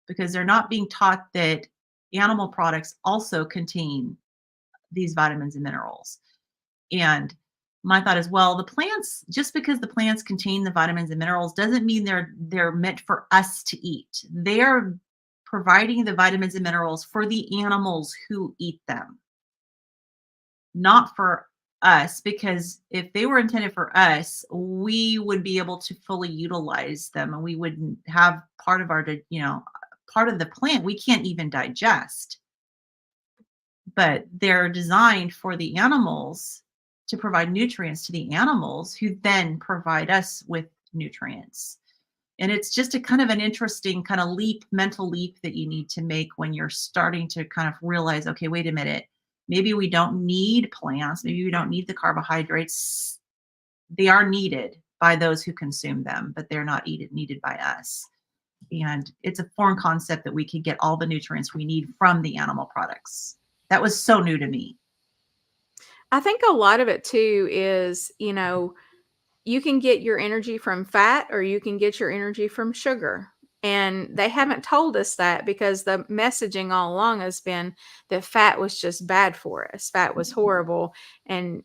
Speaker 2: because they're not being taught that animal products also contain these vitamins and minerals. And my thought is, well, the plants, just because the plants contain the vitamins and minerals doesn't mean they're meant for us to eat. They're providing the vitamins and minerals for the animals who eat them, not for us, because if they were intended for us, we would be able to fully utilize them, and we wouldn't have part of our, part of the plant we can't even digest. But they're designed for the animals, to provide nutrients to the animals, who then provide us with nutrients. And it's just a kind of an interesting kind of mental leap that you need to make when you're starting to kind of realize, okay, wait a minute, maybe we don't need plants, maybe we don't need the carbohydrates they are needed by those who consume them, but they're not needed by us. And it's a foreign concept that we could get all the nutrients we need from the animal products. That was so new to me.
Speaker 1: I think a lot of it too is, you can get your energy from fat or you can get your energy from sugar. And they haven't told us that because the messaging all along has been that fat was just bad for us. Fat was horrible. And,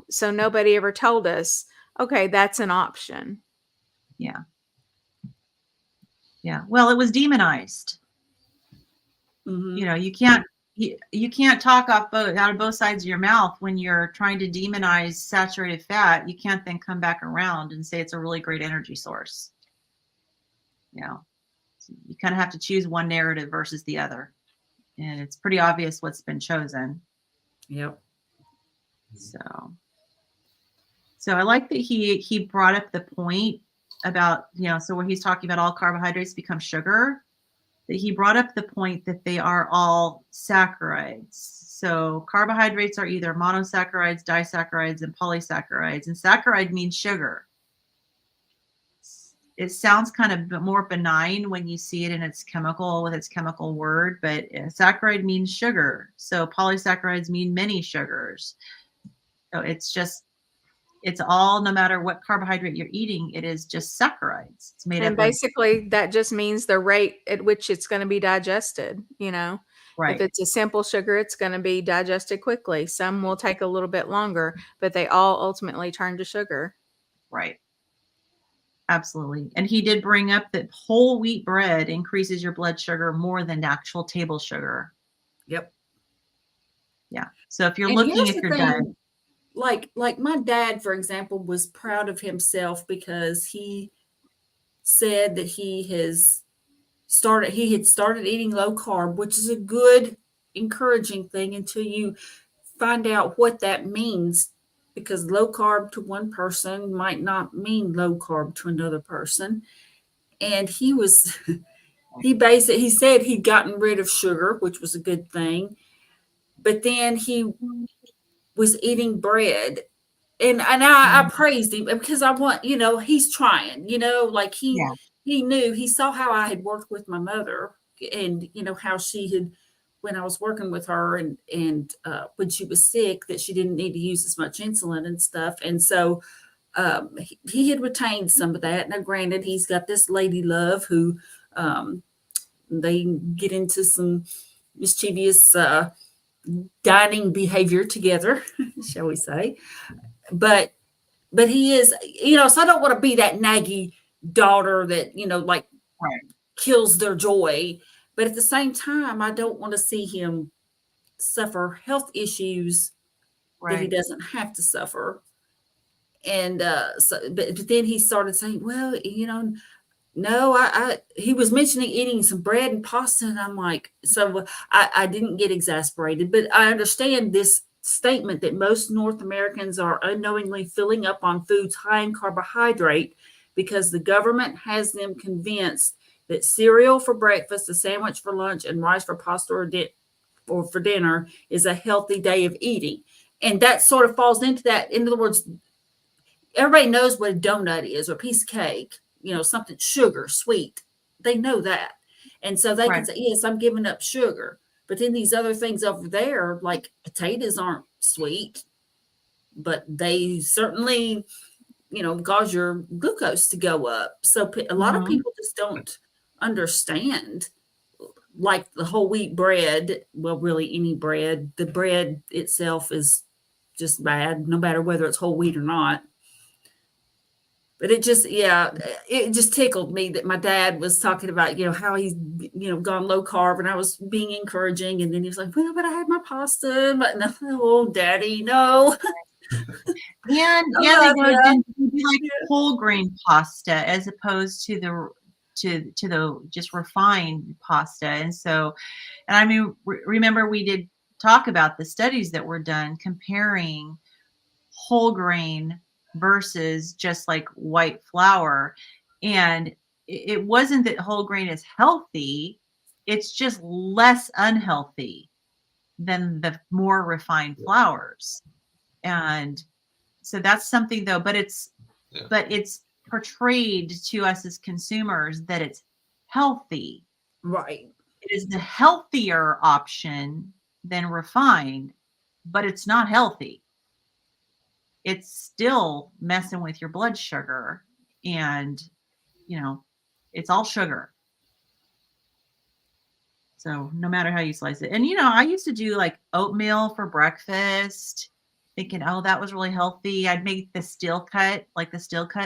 Speaker 1: so nobody ever told us, okay, that's an option.
Speaker 2: Yeah. Yeah. Well, it was demonized.
Speaker 3: Mhm.
Speaker 2: You can't talk out of both sides of your mouth when you're trying to demonize saturated fat. You can't then come back around and say it's a really great energy source. So you kind of have to choose one narrative versus the other, and it's pretty obvious what's been chosen.
Speaker 3: Yep.
Speaker 2: So I like that he brought up the point about, so where he's talking about all carbohydrates become sugar, that he brought up the point that they are all saccharides. So carbohydrates are either monosaccharides, disaccharides, and polysaccharides, and saccharide means sugar. It sounds kind of more benign when you see it in its chemical word, but saccharide means sugar. So polysaccharides mean many sugars. So it's all, no matter what carbohydrate you're eating, it is just saccharides. It's made
Speaker 1: And
Speaker 2: up of,
Speaker 1: basically that just means the rate at which it's going to be digested, If
Speaker 2: right,
Speaker 1: it's a simple sugar, it's going to be digested quickly. Some will take a little bit longer, but they all ultimately turn to sugar.
Speaker 2: right. Absolutely. And he did bring up that whole wheat bread increases your blood sugar more than actual table sugar.
Speaker 3: Yep.
Speaker 2: Yeah. So if you're
Speaker 3: And
Speaker 2: looking
Speaker 3: here's
Speaker 2: at
Speaker 3: the
Speaker 2: your diet,
Speaker 3: thing, like my dad, for example, was proud of himself because he said that he had started eating low carb, which is a good, encouraging thing until you find out what that means, because low carb to one person might not mean low carb to another person. And he said he'd gotten rid of sugar, which was a good thing, but then he was eating bread. And I praised him because I want, he's trying, like
Speaker 2: yeah,
Speaker 3: he knew, he saw how I had worked with my mother, and how she had, when I was working with her, and when she was sick, that she didn't need to use as much insulin and stuff. And so he had retained some of that. Now, granted, he's got this lady love who they get into some mischievous dining behavior together, shall we say. But he is, so I don't want to be that naggy daughter that, like
Speaker 2: right,
Speaker 3: kills their joy. But at the same time, I don't want to see him suffer health issues that he
Speaker 2: right.
Speaker 3: doesn't have to suffer. And but then he started saying, well, no, he was mentioning eating some bread and pasta. And I'm like, so I didn't get exasperated, but I understand this statement that most North Americans are unknowingly filling up on foods high in carbohydrate because the government has them convinced that cereal for breakfast, a sandwich for lunch, and rice for pasta or for dinner is a healthy day of eating. And that sort of falls into that. In other words, everybody knows what a donut is or a piece of cake, something sugar, sweet. They know that. And so they can say, yes, I'm giving up sugar. But then these other things over there, like potatoes, aren't sweet, but they certainly, cause your glucose to go up. So a lot of people just don't understand, like the whole wheat bread. Well, really any bread, the bread itself is just bad, no matter whether it's whole wheat or not. But it just tickled me that my dad was talking about, how he's, gone low carb, and I was being encouraging. And then he was like, well, but I had my pasta. But no, oh, Daddy, no.
Speaker 2: And yeah, they do like whole grain pasta as opposed to the just refined pasta. And so, and I mean, remember we did talk about the studies that were done comparing whole grain versus just like white flour. And it wasn't that whole grain is healthy, it's just less unhealthy than the more refined flours. And So that's something though, but it's
Speaker 4: Yeah.
Speaker 2: portrayed to us as consumers that it's healthy.
Speaker 3: Right.
Speaker 2: It is the healthier option than refined, but it's not healthy. It's still messing with your blood sugar, and it's all sugar. So no matter how you slice it. And I used to do like oatmeal for breakfast, thinking, oh, that was really healthy. I'd make the steel cut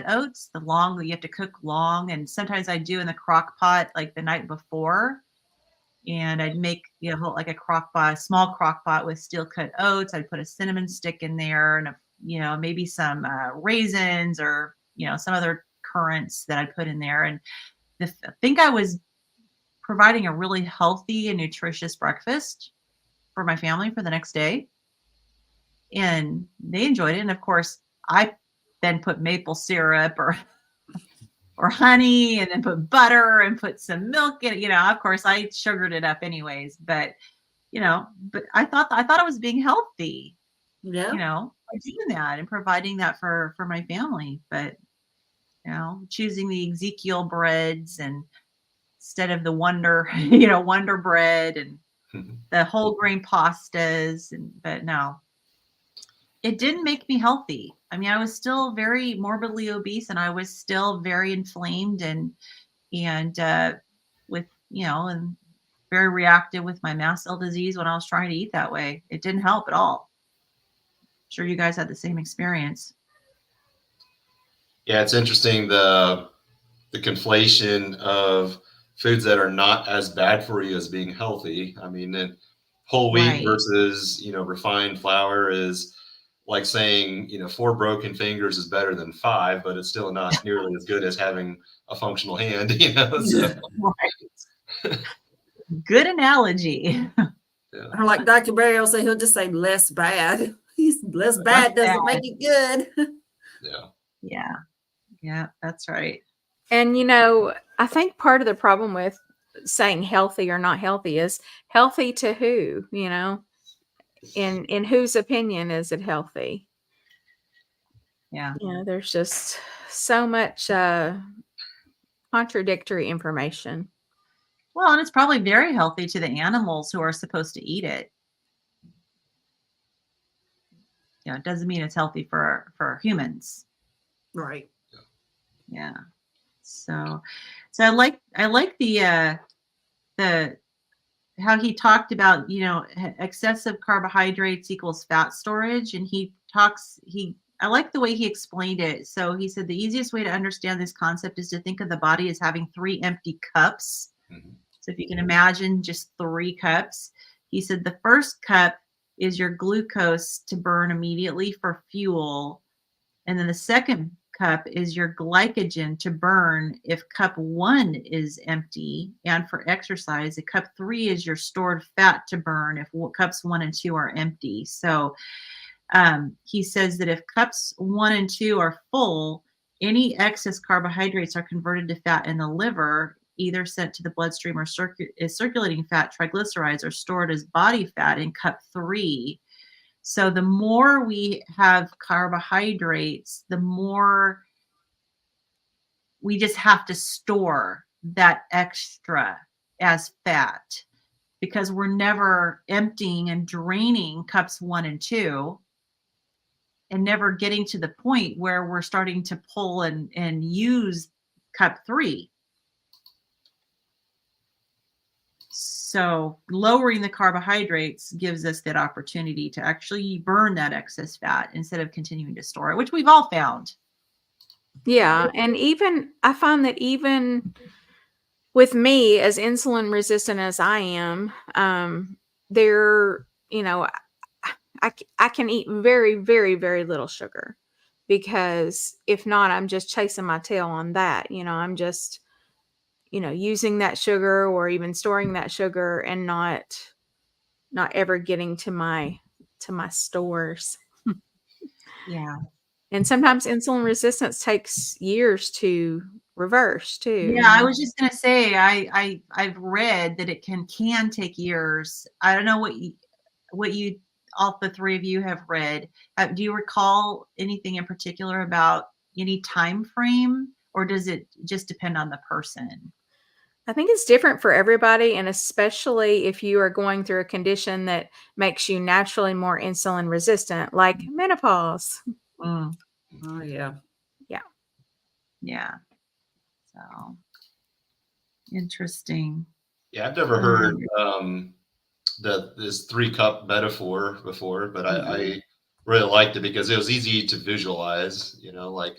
Speaker 2: oats, the long that you have to cook long. And sometimes I'd do in the crock pot like the night before. And I'd make like a small crock pot with steel cut oats. I'd put a cinnamon stick in there, and maybe some raisins, or some other currants that I'd put in there. And I think I was providing a really healthy and nutritious breakfast for my family for the next day. And they enjoyed it. And of course, I then put maple syrup or honey, and then put butter and put some milk in it. Of course I sugared it up anyways, but I thought it was being healthy,
Speaker 3: Yeah.
Speaker 2: by doing that and providing that for my family. But choosing the Ezekiel breads and instead of the Wonder Bread and the whole grain pastas. But no, it didn't make me healthy. I mean, I was still very morbidly obese, and I was still very inflamed and with, and very reactive with my mast cell disease when I was trying to eat that way. It didn't help at all. I'm sure you guys had the same experience.
Speaker 4: Yeah, it's interesting the conflation of foods that are not as bad for you as being healthy. I mean, and whole wheat
Speaker 2: Right.
Speaker 4: versus refined flour is like saying 4 broken fingers is better than 5, but it's still not nearly as good as having a functional hand. So.
Speaker 2: Right. Good analogy.
Speaker 4: Yeah.
Speaker 3: Or like Dr. Barry will say, he'll just say less bad. He's less bad doesn't make it good.
Speaker 4: Yeah.
Speaker 2: Yeah, that's right.
Speaker 1: And I think part of the problem with saying healthy or not healthy is healthy to who, in whose opinion is it healthy?
Speaker 2: Yeah.
Speaker 1: There's just so much contradictory information.
Speaker 2: Well, and it's probably very healthy to the animals who are supposed to eat it. It doesn't mean it's healthy for humans.
Speaker 3: Right.
Speaker 2: Yeah. So I like the how he talked about, excessive carbohydrates equals fat storage. And I like the way he explained it. So he said the easiest way to understand this concept is to think of the body as having 3 empty cups.
Speaker 4: Mm-hmm.
Speaker 2: So if you can imagine just 3 cups, he said the first cup is your glucose to burn immediately for fuel. And then the second cup is your glycogen to burn if cup 1 is empty. And for exercise, cup 3 is your stored fat to burn if cups 1 and 2 are empty. So he says that if cups 1 and 2 are full, any excess carbohydrates are converted to fat in the liver, either sent to the bloodstream or is circulating fat. Triglycerides are stored as body fat in cup 3. So the more we have carbohydrates, the more we just have to store that extra as fat, because we're never emptying and draining cups 1 and 2 and never getting to the point where we're starting to pull and use cup 3. So lowering the carbohydrates gives us that opportunity to actually burn that excess fat instead of continuing to store it, which we've all found.
Speaker 1: Yeah. And I find that even with me, as insulin resistant as I am, there, I can eat very, very, very little sugar, because if not, I'm just chasing my tail on that. I'm just, using that sugar or even storing that sugar and not ever getting to my stores.
Speaker 2: Yeah.
Speaker 1: And sometimes insulin resistance takes years to reverse too.
Speaker 2: Yeah, I was just gonna say I've read that it can take years. I don't know what you all the three of you have read, do you recall anything in particular about any time frame, or does it just depend on the person?
Speaker 1: I think it's different for everybody, and especially if you are going through a condition that makes you naturally more insulin resistant, like menopause.
Speaker 2: Mm,
Speaker 3: Oh yeah.
Speaker 1: Yeah.
Speaker 2: yeah. So interesting.
Speaker 4: Yeah, I've never heard this 3-cup metaphor before, but I really liked it because it was easy to visualize. Like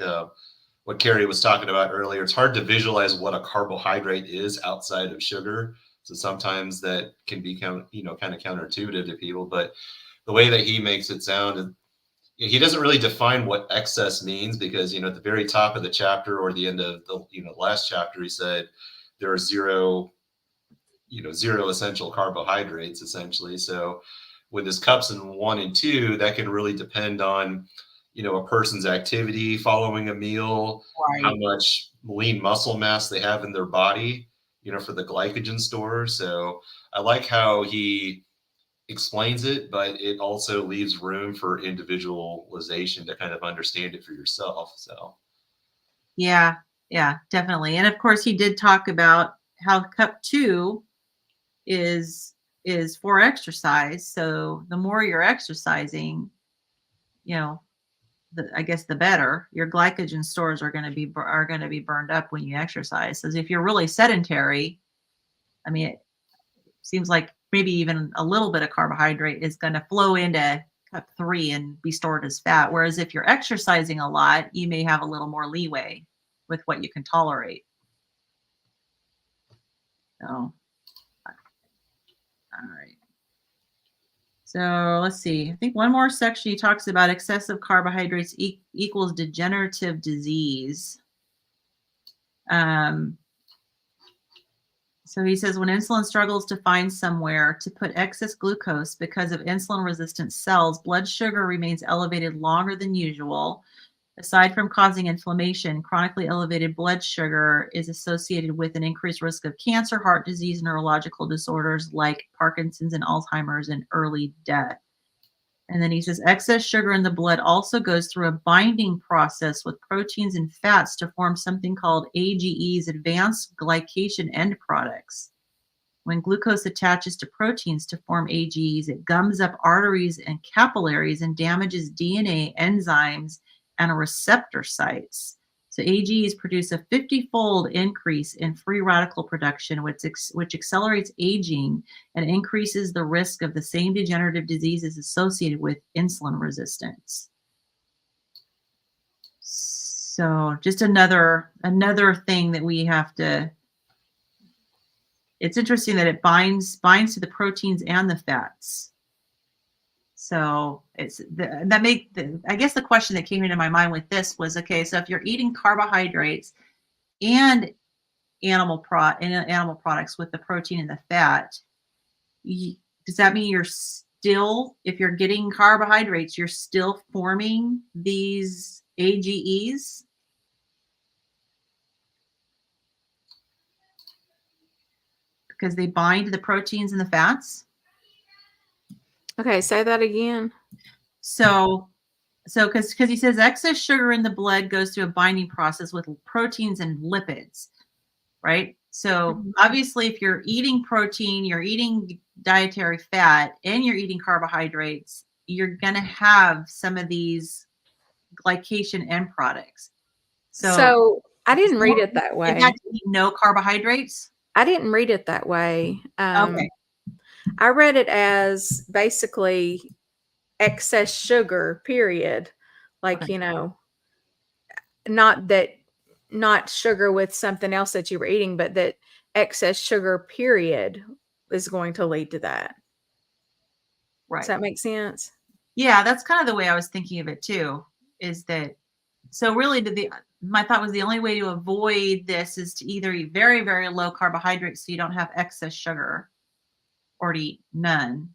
Speaker 4: what Carrie was talking about earlier. It's hard to visualize what a carbohydrate is outside of sugar. So sometimes that can be kind of counterintuitive to people. But the way that he makes it sound, he doesn't really define what excess means because at the very top of the chapter or the end of the last chapter, he said there are zero essential carbohydrates essentially. So with his cups in 1 and 2, that can really depend on a person's activity following a meal, how
Speaker 2: Right.
Speaker 4: much lean muscle mass they have in their body, for the glycogen store. So I like how he explains it, but it also leaves room for individualization to kind of understand it for yourself. So
Speaker 2: Yeah, definitely. And of course, he did talk about how cup 2 is for exercise. So the more you're exercising, I guess the better. Your glycogen stores are going to be burned up when you exercise. So if you're really sedentary, I mean, it seems like maybe even a little bit of carbohydrate is going to flow into cup 3 and be stored as fat. Whereas if you're exercising a lot, you may have a little more leeway with what you can tolerate. So, all right. So let's see. I think one more section he talks about excessive carbohydrates equals degenerative disease. So he says when insulin struggles to find somewhere to put excess glucose because of insulin resistant cells, blood sugar remains elevated longer than usual. Aside from causing inflammation, chronically elevated blood sugar is associated with an increased risk of cancer, heart disease, neurological disorders like Parkinson's and Alzheimer's, and early death. And then he says excess sugar in the blood also goes through a binding process with proteins and fats to form something called AGEs, advanced glycation end products. When glucose attaches to proteins to form AGEs, it gums up arteries and capillaries and damages DNA, enzymes, and receptor sites. So AGEs produce a 50-fold increase in free radical production, which accelerates aging and increases the risk of the same degenerative diseases associated with insulin resistance. So just another thing that we have to. It's interesting that it binds to the proteins and the fats. So I guess the question that came into my mind with this was, okay, so if you're eating carbohydrates and animal products with the protein and the fat, does that mean you're still, if you're getting carbohydrates, you're still forming these AGEs? Because they bind to the proteins and the fats?
Speaker 1: Okay, say that again.
Speaker 2: So because he says excess sugar in the blood goes through a binding process with proteins and lipids, right? So obviously if you're eating protein, you're eating dietary fat, and you're eating carbohydrates, you're going to have some of these glycation end products.
Speaker 1: So I didn't read it that way.
Speaker 2: That no carbohydrates?
Speaker 1: I didn't read it that way.
Speaker 2: Okay.
Speaker 1: I read it as basically excess sugar, period. Like,
Speaker 2: Okay.
Speaker 1: Not sugar with something else that you were eating, but that excess sugar, period, is going to lead to that.
Speaker 2: Right.
Speaker 1: Does that make sense?
Speaker 2: Yeah, that's kind of the way I was thinking of it too, is that, so really my thought was the only way to avoid this is to either eat very, very low carbohydrates so you don't have excess sugar, or to eat none.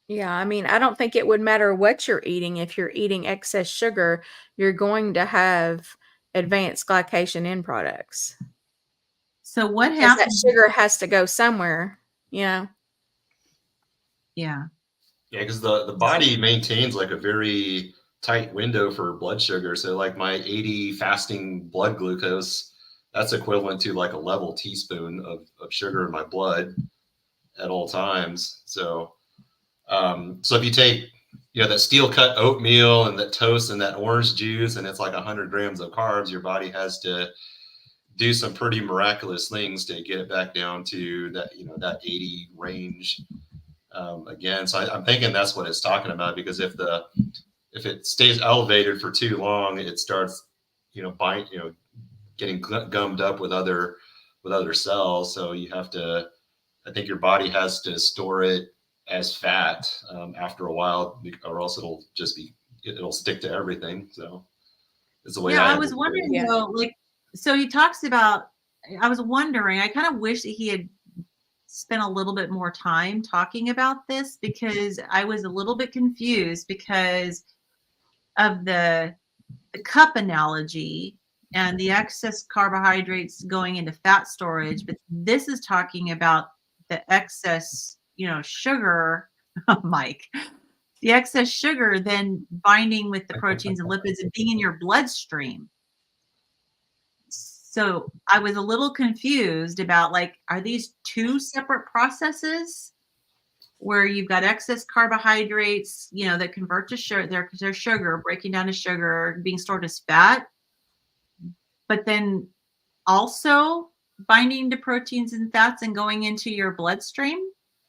Speaker 1: Yeah, I mean, I don't think it would matter what you're eating. If you're eating excess sugar, you're going to have advanced glycation end products.
Speaker 2: So what
Speaker 1: Because that
Speaker 2: happens?
Speaker 1: sugar has to go somewhere,
Speaker 2: Yeah.
Speaker 4: Yeah, because the body maintains like a very tight window for blood sugar. So like my 80 fasting blood glucose, that's equivalent to like a level teaspoon of sugar in my blood at all times. So so if you take that steel cut oatmeal and that toast and that orange juice and it's like 100 grams of carbs, your body has to do some pretty miraculous things to get it back down to that that 80 range again. So I'm thinking that's what it's talking about, because if it stays elevated for too long, it starts getting gummed up with other cells. So you have to, I think your body has to store it as fat after a while, or else it'll stick to everything. So it's the way
Speaker 2: Yeah, I
Speaker 4: I
Speaker 2: was wondering
Speaker 1: Yeah.
Speaker 2: though, like, so he talks about, I was wondering, I kind of wish that he had spent a little bit more time talking about this, because I was a little bit confused because of the cup analogy and the excess carbohydrates going into fat storage. But this is talking about the excess, sugar, Mike, the excess sugar then binding with the proteins and lipids and being in your bloodstream. So I was a little confused about, like, are these two separate processes where you've got excess carbohydrates, that convert to sugar, they're sugar, breaking down to sugar, being stored as fat, but then also binding to proteins and fats and going into your bloodstream?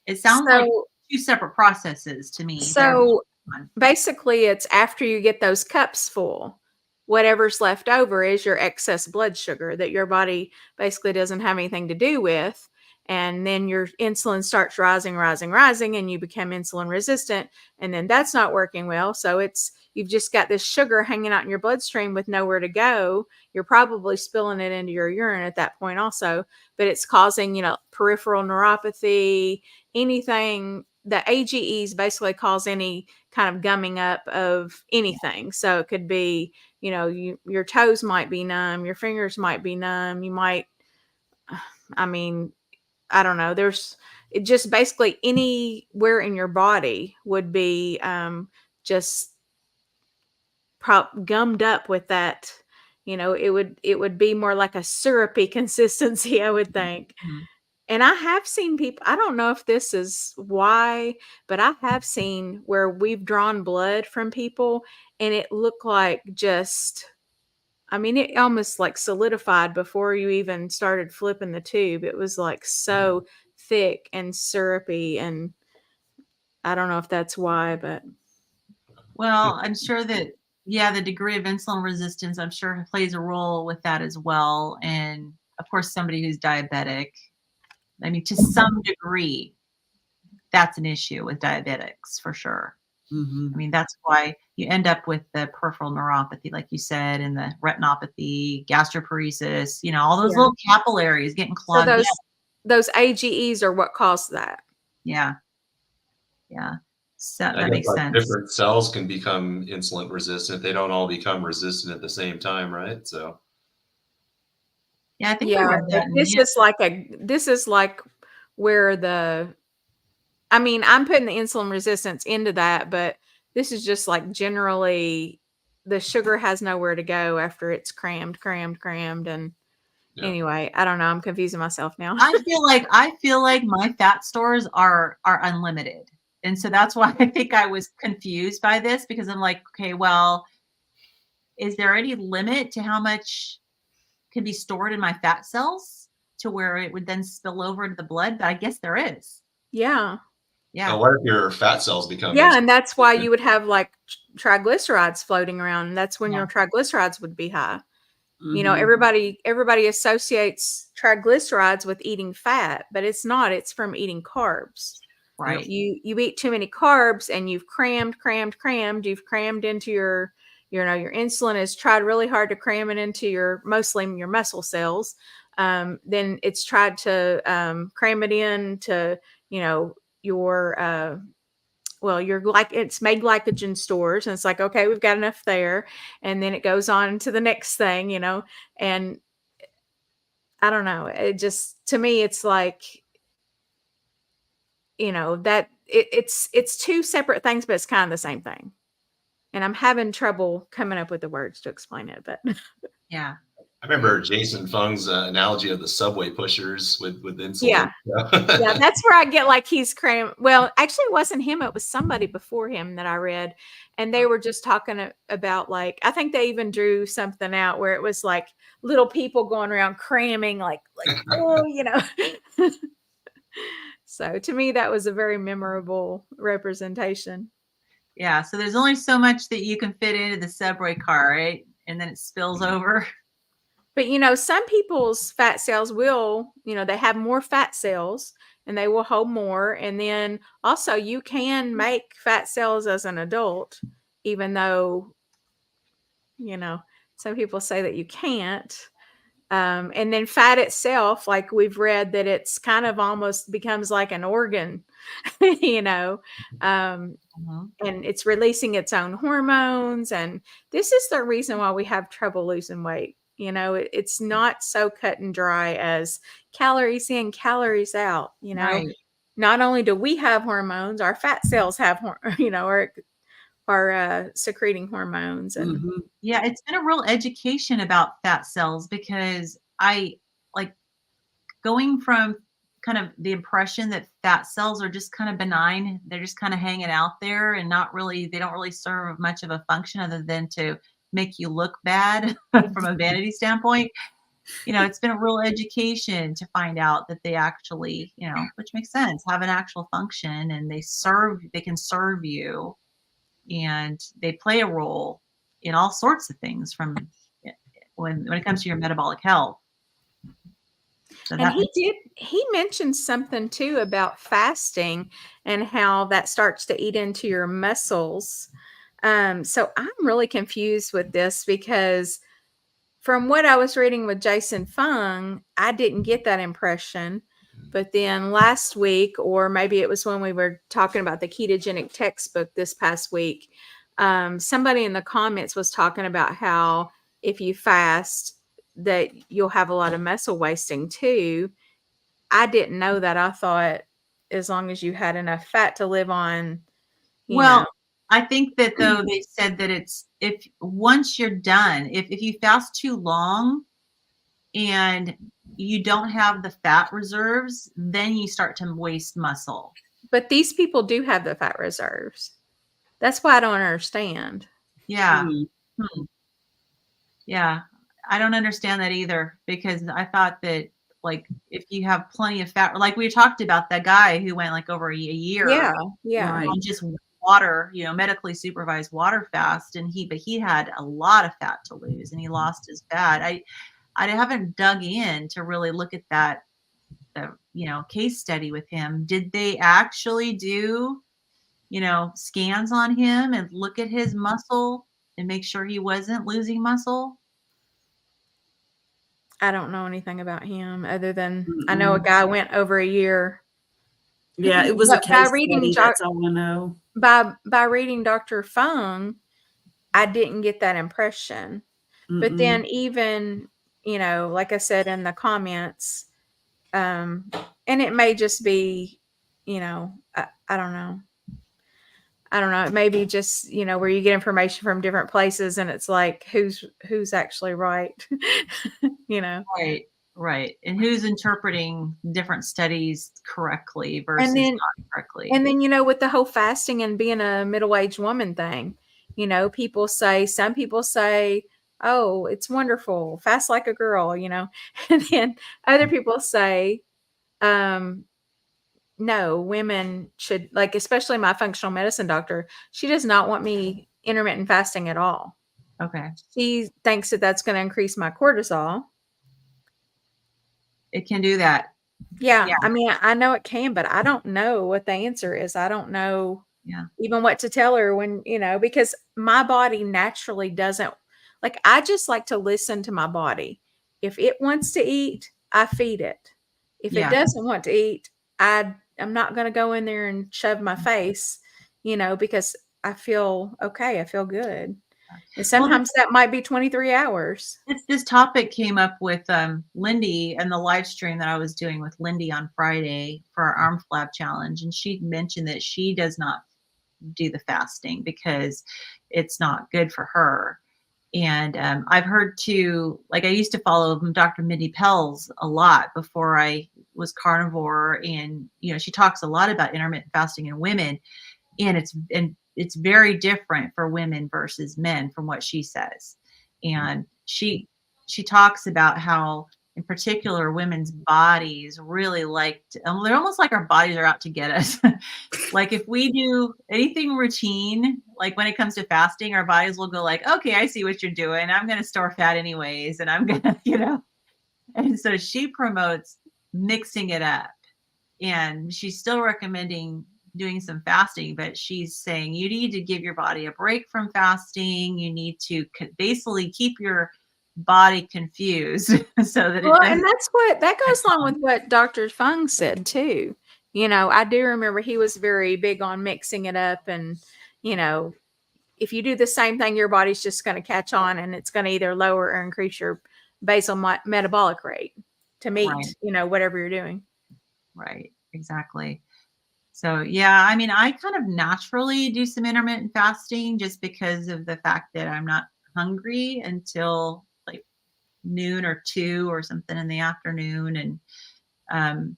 Speaker 2: It sounds like
Speaker 1: So
Speaker 2: two separate processes to me that are
Speaker 1: so
Speaker 2: going on.
Speaker 1: basically, it's after you get those cups full, whatever's left over is your excess blood sugar that your body basically doesn't have anything to do with. And then your insulin starts rising, and you become insulin resistant. And then that's not working well. So you've just got this sugar hanging out in your bloodstream with nowhere to go. You're probably spilling it into your urine at that point also, but it's causing, peripheral neuropathy, anything. The AGEs basically cause any kind of gumming up of anything. So it could be, your toes might be numb, your fingers might be numb, you might, I mean, I don't know. It just basically anywhere in your body would be just gummed up with that. It would be more like a syrupy consistency, I would think.
Speaker 2: Mhm.
Speaker 1: And I have seen people, I don't know if this is why, but I have seen where we've drawn blood from people and it looked like it almost like solidified before you even started flipping the tube. It was like so thick and syrupy, and I don't know if that's why, but
Speaker 2: Well, I'm sure that, yeah, the degree of insulin resistance, I'm sure, plays a role with that as well. And of course, somebody who's diabetic, I mean, to some degree, that's an issue with diabetics for sure. I mean, that's why you end up with the peripheral neuropathy, like you said, and the retinopathy, gastroparesis, all those
Speaker 1: yeah.
Speaker 2: little capillaries getting
Speaker 1: So
Speaker 2: clogged up.
Speaker 1: those AGEs are what caused that.
Speaker 2: Yeah. Yeah. So
Speaker 4: I
Speaker 2: that
Speaker 4: guess
Speaker 2: makes
Speaker 4: like
Speaker 2: sense.
Speaker 4: different cells can become insulin resistant. They don't all become resistant at the same time, right? So
Speaker 2: Yeah, I think I
Speaker 1: Yeah,
Speaker 2: read
Speaker 1: but
Speaker 2: that.
Speaker 1: this is like where I'm putting the insulin resistance into that, but this is just like generally the sugar has nowhere to go after it's crammed. And
Speaker 4: yeah.
Speaker 1: anyway, I don't know. I'm confusing myself now.
Speaker 2: I feel like my fat stores are unlimited. And so that's why I think I was confused by this, because I'm like, okay, well, is there any limit to how much can be stored in my fat cells to where it would then spill over into the blood? But I guess there is.
Speaker 1: Yeah.
Speaker 2: Yeah.
Speaker 4: What if your fat cells become
Speaker 1: Yeah,
Speaker 4: insulin
Speaker 1: and that's why
Speaker 4: resistant?
Speaker 1: you would have like triglycerides floating around. And that's when
Speaker 2: Yeah.
Speaker 1: your triglycerides would be high.
Speaker 3: Mhm.
Speaker 1: Everybody associates triglycerides with eating fat, but it's not. It's from eating carbs.
Speaker 2: Right.
Speaker 1: You eat too many carbs and you've crammed. You've crammed into your insulin has tried really hard to cram it into mostly your muscle cells. Then it's tried to cram it into your it's made glycogen stores, and it's like, okay, we've got enough there, and then it goes on to the next thing, and I don't know. It just, to me, it's like that it's two separate things, but it's kind of the same thing. And I'm having trouble coming up with the words to explain it, but
Speaker 2: Yeah.
Speaker 4: I remember Jason Fung's analogy of the subway pushers with
Speaker 1: yeah.
Speaker 4: insulin.
Speaker 1: Yeah, that's where I get like he's cram. Well, actually, it wasn't him. It was somebody before him that I read, and they were just talking about like I think they even drew something out where it was like little people going around cramming, like oh, So to me, that was a very memorable representation.
Speaker 2: Yeah. So there's only so much that you can fit into the subway car, right? And then it spills over.
Speaker 1: But some people's fat cells will, they have more fat cells and they will hold more. And then also you can make fat cells as an adult, even though, some people say that you can't. And then fat itself, like we've read that it's kind of almost becomes like an organ, and it's releasing its own hormones. And this is the reason why we have trouble losing weight. It's not so cut and dry as calories in, calories out.
Speaker 2: Right.
Speaker 1: Not only do we have hormones, our fat cells have, are secreting hormones. And
Speaker 2: Yeah, it's been a real education about fat cells because I like going from kind of the impression that fat cells are just kind of benign. They're just kind of hanging out there and they don't really serve much of a function other than to make you look bad from a vanity standpoint. It's been a real education to find out that they actually, which makes sense, have an actual function and they can serve you and they play a role in all sorts of things from when it comes to your metabolic health. So
Speaker 1: and he mentioned something too about fasting and how that starts to eat into your muscles. So I'm really confused with this because from what I was reading with Jason Fung, I didn't get that impression. But then last week, or maybe it was when we were talking about the ketogenic textbook this past week, somebody in the comments was talking about how if you fast, that you'll have a lot of muscle wasting too. I didn't know that. I thought as long as you had enough fat to live on,
Speaker 2: well, I think that though they said that it's if once you're done, if you fast too long and you don't have the fat reserves, then you start to waste muscle.
Speaker 1: But these people do have the fat reserves. That's why I don't understand.
Speaker 2: Yeah. Yeah. I don't understand that either because I thought that like if you have plenty of fat, like we talked about that guy who went like over a year on just water, medically supervised water fast. And he had a lot of fat to lose and he lost his fat. I haven't dug in to really look at that, case study with him. Did they actually do, scans on him and look at his muscle and make sure he wasn't losing muscle?
Speaker 1: I don't know anything about him other than I know a guy went over a year.
Speaker 3: Yeah, it was a case study. That's all I know.
Speaker 1: By reading Dr. Fung, I didn't get that impression. But then even, like I said in the comments, and it may just be, I don't know. I don't know. It may be just, where you get information from different places and it's like, who's actually right,
Speaker 2: Right. And who's interpreting different studies correctly versus not correctly.
Speaker 1: And then, with the whole fasting and being a middle-aged woman thing, some people say, oh, it's wonderful. Fast like a girl, and then other people say, no, women should, like, especially my functional medicine doctor, she does not want me intermittent fasting at all.
Speaker 2: Okay.
Speaker 1: She thinks that that's going to increase my cortisol.
Speaker 2: It can do that.
Speaker 1: Yeah. I mean, I know it can, but I don't know what the answer is. I don't know even what to tell her when, because my body naturally doesn't, like, I just like to listen to my body. If it wants to eat, I feed it. If it doesn't want to eat, I'm not going to go in there and shove my face, because I feel okay. I feel good. And sometimes that might be 23 hours.
Speaker 2: This topic came up with Lindy and the live stream that I was doing with Lindy on Friday for our arm flab challenge. And she mentioned that she does not do the fasting because it's not good for her. And I've heard too, like I used to follow Dr. Mindy Pelz a lot before I was carnivore. And, she talks a lot about intermittent fasting in women, and it's very different for women versus men from what she says. And she talks about how, in particular, women's bodies really they're almost like our bodies are out to get us. Like if we do anything routine, like when it comes to fasting, our bodies will go like, okay, I see what you're doing. I'm going to store fat anyways. And I'm going to, and so she promotes mixing it up, and she's still recommending doing some fasting, but she's saying you need to give your body a break from fasting. You need to basically keep your body confused so that
Speaker 1: and that goes along with what Dr. Fung said too. I do remember he was very big on mixing it up, and if you do the same thing, your body's just going to catch on, and it's going to either lower or increase your basal metabolic rate to meet whatever you're doing.
Speaker 2: Right, exactly. So yeah, I mean, I kind of naturally do some intermittent fasting just because of the fact that I'm not hungry until like noon or 2 or something in the afternoon. And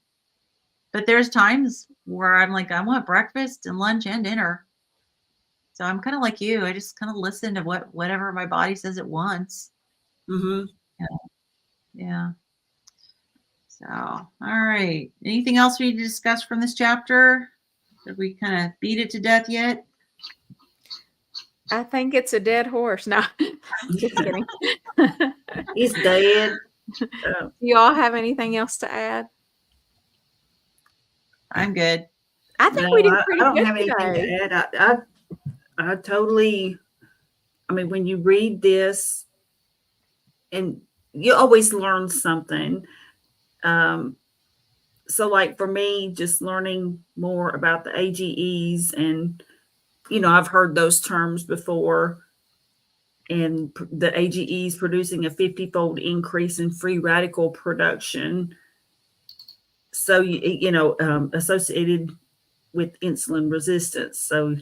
Speaker 2: but there's times where I'm like, I want breakfast and lunch and dinner. So I'm kind of like you. I just kind of listen to whatever my body says it wants.
Speaker 3: Mm-hmm.
Speaker 2: Yeah. So, all right. Anything else we need to discuss from this chapter? Did we kind of beat it to death yet?
Speaker 1: I think it's a dead horse. No, just kidding.
Speaker 3: He's dead.
Speaker 1: Do y'all have anything else to add?
Speaker 2: I'm good.
Speaker 1: I think we did pretty good.
Speaker 3: I don't have anything to add. I totally, I mean, when you read this, and you always learn something. So like for me, just learning more about the AGEs, and, I've heard those terms before, and the AGEs producing a 50-fold increase in free radical production. So, associated with insulin resistance. So,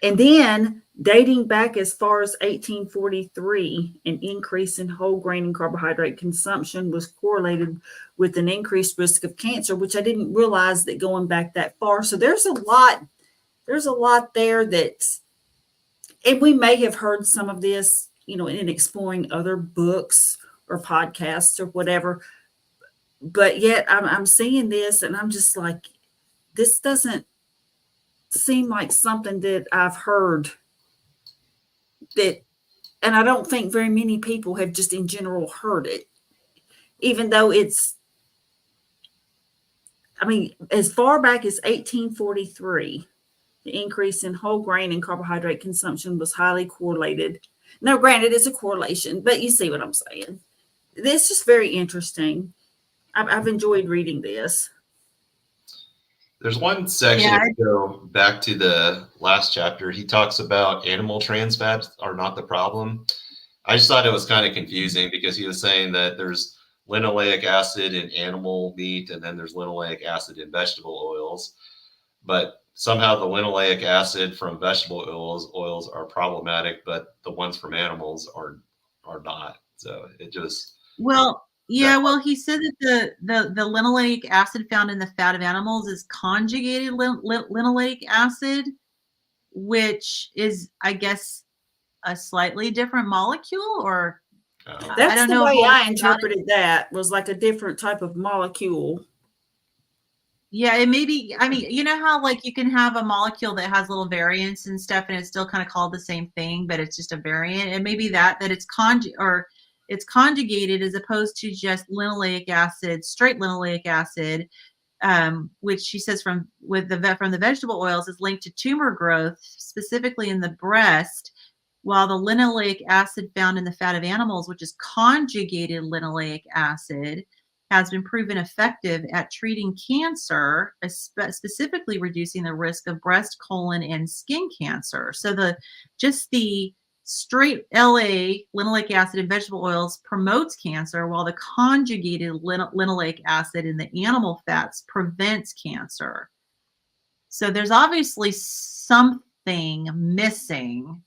Speaker 3: and then dating back as far as 1843, an increase in whole grain and carbohydrate consumption was correlated with an increased risk of cancer, which I didn't realize that going back that far. So there's a lot there that, and we may have heard some of this, in exploring other books or podcasts or whatever, but yet I'm seeing this and I'm just like, this doesn't seem like something that I've heard that, and I don't think very many people have just in general heard it, even though it's, I mean, as far back as 1843, the increase in whole grain and carbohydrate consumption was highly correlated. Now, granted, it's a correlation, but you see what I'm saying. This is just very interesting. I've enjoyed reading this.
Speaker 4: There's one section, if you go back to the last chapter, he talks about animal trans fats are not the problem. I just thought it was kind of confusing because he was saying that there's linoleic acid in animal meat and then there's linoleic acid in vegetable oils. But somehow the linoleic acid from vegetable oils are problematic, but the ones from animals are not. So it just...
Speaker 2: Well, he said that the linoleic acid found in the fat of animals is conjugated linoleic acid, which is, I guess, a slightly different molecule, or
Speaker 3: that's
Speaker 2: I don't
Speaker 3: the
Speaker 2: know.
Speaker 3: way I interpreted that, was like a different type of molecule.
Speaker 2: Yeah, it may be. I mean, you know how like you can have a molecule that has little variants and stuff, and it's still kind of called the same thing, but it's just a variant. And maybe that it's conjugated as opposed to just linoleic acid, straight linoleic acid, which she says from the vegetable oils is linked to tumor growth, specifically in the breast, while the linoleic acid found in the fat of animals, which is conjugated linoleic acid, has been proven effective at treating cancer, specifically reducing the risk of breast, colon, and skin cancer. So the straight linoleic acid in vegetable oils promotes cancer, while the conjugated linoleic acid in the animal fats prevents cancer. So there's obviously something missing,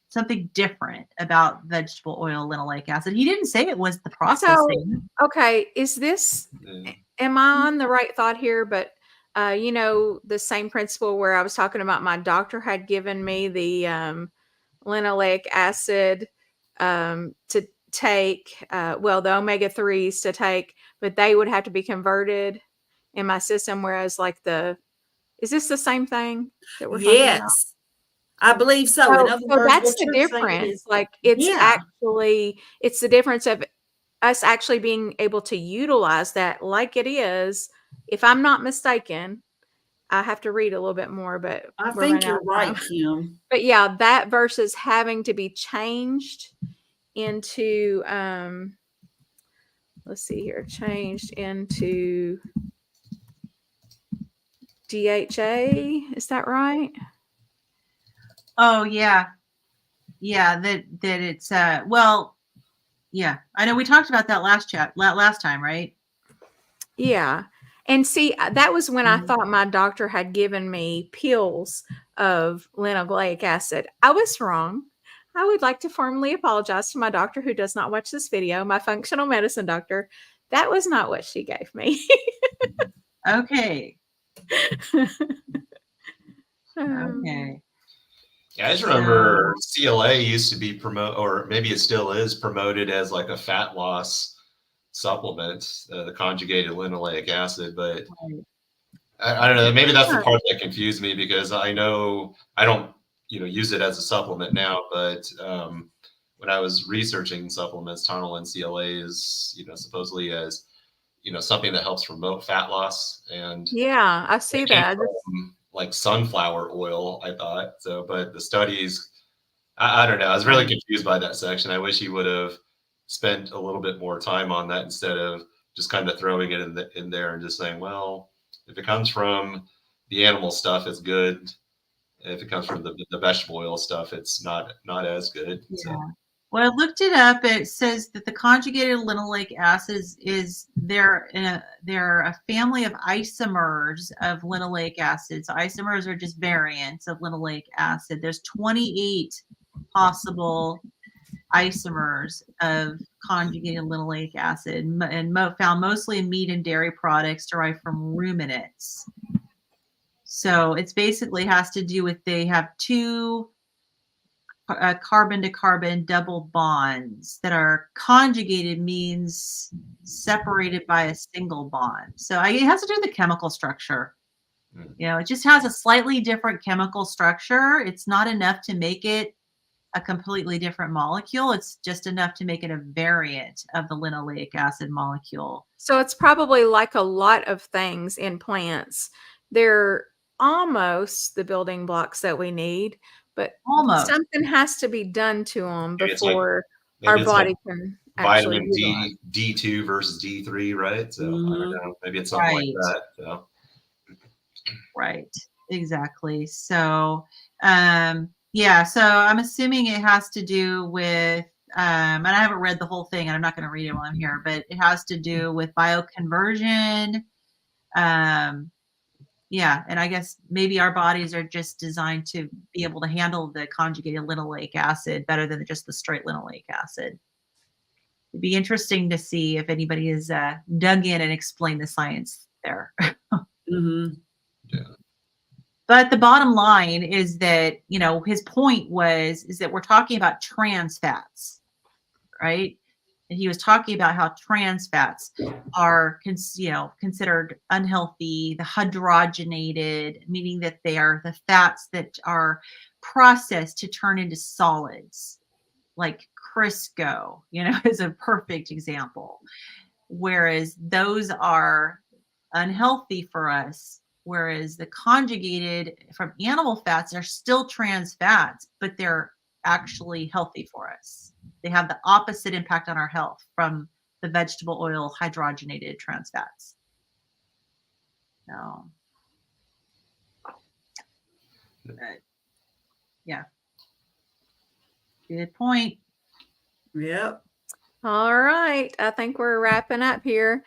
Speaker 2: something different about vegetable oil linoleic acid. He didn't say it was the processing.
Speaker 1: So, okay, is this, am I on the right thought here? But, the same principle where I was talking about my doctor had given me the linoleic acid to take, the omega-3s to take, but they would have to be converted in my system, whereas like is this the same thing that we're talking about?
Speaker 3: Yes, I believe so. In other
Speaker 1: So
Speaker 3: words,
Speaker 1: that's
Speaker 3: what
Speaker 1: the
Speaker 3: you're saying
Speaker 1: difference.
Speaker 3: is,
Speaker 1: Like it's
Speaker 3: yeah,
Speaker 1: it's the difference of us actually being able to utilize that like it is. If I'm not mistaken, I have to read a little bit more, but
Speaker 3: I
Speaker 1: we're
Speaker 3: think
Speaker 1: running out
Speaker 3: you're
Speaker 1: of
Speaker 3: right,
Speaker 1: time.
Speaker 3: Kim.
Speaker 1: But yeah, that versus having to be changed into let's see here, changed into DHA. Is that right?
Speaker 2: Oh yeah. Yeah, that it's yeah. I know we talked about that last time, right?
Speaker 1: Yeah. And see, that was when I
Speaker 3: Mhm.
Speaker 1: thought my doctor had given me pills of linoleic acid. I was wrong. I would like to formally apologize to my doctor who does not watch this video, my functional medicine doctor. That was not what she gave me.
Speaker 2: Okay.
Speaker 1: Um,
Speaker 2: Okay.
Speaker 4: Yeah, I just
Speaker 2: So
Speaker 4: remember CLA used to be or maybe it still is promoted as like a fat loss supplement, the conjugated linoleic acid. But
Speaker 2: right.
Speaker 4: I don't know. Maybe that's the
Speaker 1: huh.
Speaker 4: part that confused me because I know I don't, use it as a supplement now. But when I was researching supplements, Tonal CLA is, supposedly as, something that helps promote fat loss, and
Speaker 1: Yeah, I
Speaker 4: it
Speaker 1: see
Speaker 4: came
Speaker 1: that.
Speaker 4: from like sunflower oil, I thought. So, but the studies, I don't know. I was really
Speaker 2: Right.
Speaker 4: confused by that section. I wish he would have spent a little bit more time on that instead of just kind of throwing it in there and just saying, well, if it comes from the animal stuff, it's good. If it comes from the vegetable oil stuff, it's not as good. So
Speaker 2: Yeah. Well, I looked it up. It says that the conjugated linoleic acids they're a family of isomers of linoleic acid. So isomers are just variants of linoleic acid. There's 28 possible isomers of conjugated linoleic acid and found mostly in meat and dairy products derived from ruminants. So it's basically has to do with they have two carbon to carbon double bonds that are conjugated, means separated by a single bond. So it has to do with the chemical structure. It just has a slightly different chemical structure. It's not enough to make it a completely different molecule. It's just enough to make it a variant of the linoleic acid molecule.
Speaker 1: So it's probably like a lot of things in plants. They're almost the building blocks that we need, but
Speaker 2: Almost.
Speaker 1: something has to be done to them
Speaker 4: maybe it's like
Speaker 1: before our
Speaker 4: maybe it's like
Speaker 1: body can actually
Speaker 4: vitamin
Speaker 1: utilize.
Speaker 4: D2 versus D3, right? So I don't
Speaker 3: Mhm.
Speaker 4: know. Maybe it's something like
Speaker 2: Right.
Speaker 4: that. So
Speaker 2: Right. Exactly. So, yeah, so I'm assuming it has to do with, and I haven't read the whole thing and I'm not going to read it while I'm here, but it has to do with bioconversion. Yeah, and I guess maybe our bodies are just designed to be able to handle the conjugated linoleic acid better than just the straight linoleic acid. It'd be interesting to see if anybody has dug in and explained the science there.
Speaker 3: Mhm.
Speaker 4: yeah.
Speaker 2: But the bottom line is that, his point is that we're talking about trans fats, right? And he was talking about how trans fats are, considered unhealthy, the hydrogenated, meaning that they are the fats that are processed to turn into solids, like Crisco, is a perfect example. Whereas those are unhealthy for us. Whereas the conjugated from animal fats are still trans fats, but they're actually healthy for us. They have the opposite impact on our health from the vegetable oil hydrogenated trans fats. So, yeah. Good point.
Speaker 3: Yep.
Speaker 1: All right. I think we're wrapping up here.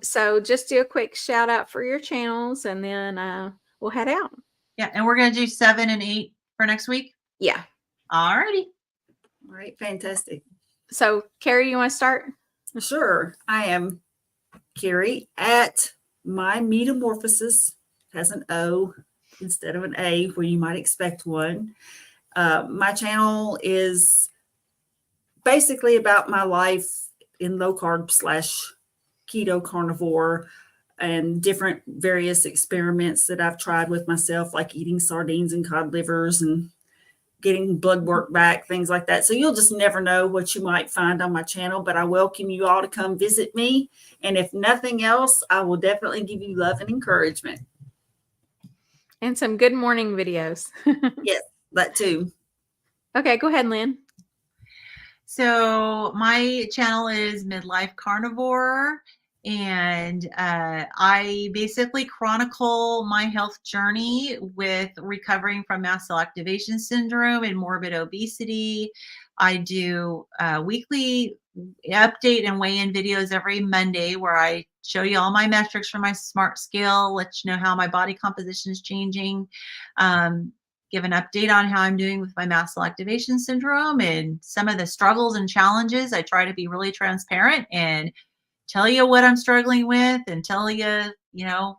Speaker 1: So just do a quick shout out for your channels and then we'll head out.
Speaker 2: Yeah, and we're gonna do 7 and 8 for next week.
Speaker 1: Yeah.
Speaker 2: Alrighty.
Speaker 3: All right. Fantastic.
Speaker 1: So Carrie, you want to start?
Speaker 3: Sure. I am Carrie at My Metamorphosis, has an O instead of an A where you might expect one. My channel is basically about my life in low carb / keto carnivore and different various experiments that I've tried with myself, like eating sardines and cod livers and getting blood work back, things like that. So you'll just never know what you might find on my channel, but I welcome you all to come visit me. And if nothing else, I will definitely give you love and encouragement.
Speaker 1: And some good morning videos.
Speaker 3: Yes, that too.
Speaker 1: Okay, go ahead, Lynn.
Speaker 2: So my channel is Midlife Carnivore, and I basically chronicle my health journey with recovering from mast cell activation syndrome and morbid obesity. I do weekly update and weigh-in videos every Monday where I show you all my metrics from my SMART scale, let you know how my body composition is changing. Give an update on how I'm doing with my mast cell activation syndrome and some of the struggles and challenges. I try to be really transparent and tell you what I'm struggling with and tell you,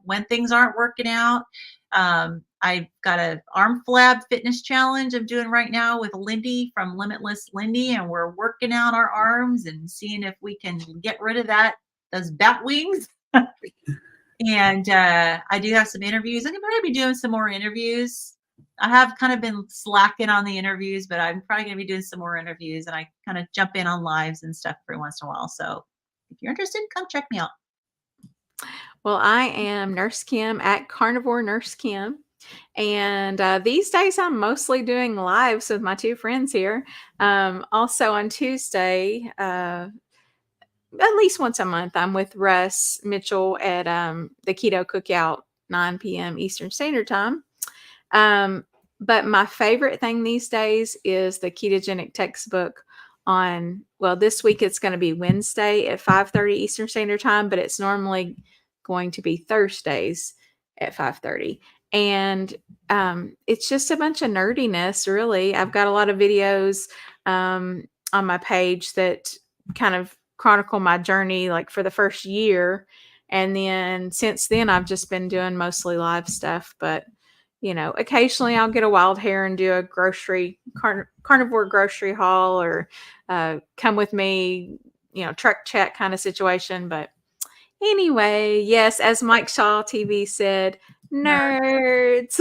Speaker 2: when things aren't working out. I've got an arm flab fitness challenge I'm doing right now with Lindy from Limitless Lindy, and we're working out our arms and seeing if we can get rid of those bat wings. And I do have some interviews. I'm going to be doing some more interviews. I have kind of been slacking on the interviews, but I'm probably going to be doing some more interviews, and I kind of jump in on lives and stuff every once in a while. So if you're interested, come check me out.
Speaker 1: Well, I am Nurse Kim at Carnivore Nurse Kim. And these days I'm mostly doing lives with my two friends here. Also on Tuesday, at least once a month, I'm with Russ Mitchell at the Keto Cookout, 9 p.m. Eastern Standard Time. But my favorite thing these days is the ketogenic textbook this week it's going to be Wednesday at 5:30 Eastern Standard Time, but it's normally going to be Thursdays at 5:30. And it's just a bunch of nerdiness, really. I've got a lot of videos on my page that kind of chronicle my journey, like for the first year. And then since then, I've just been doing mostly live stuff. But, occasionally I'll get a wild hair and do a carnivore grocery haul or come with me, truck chat kind of situation. But anyway, yes, as Mike Shaw TV said, nerds.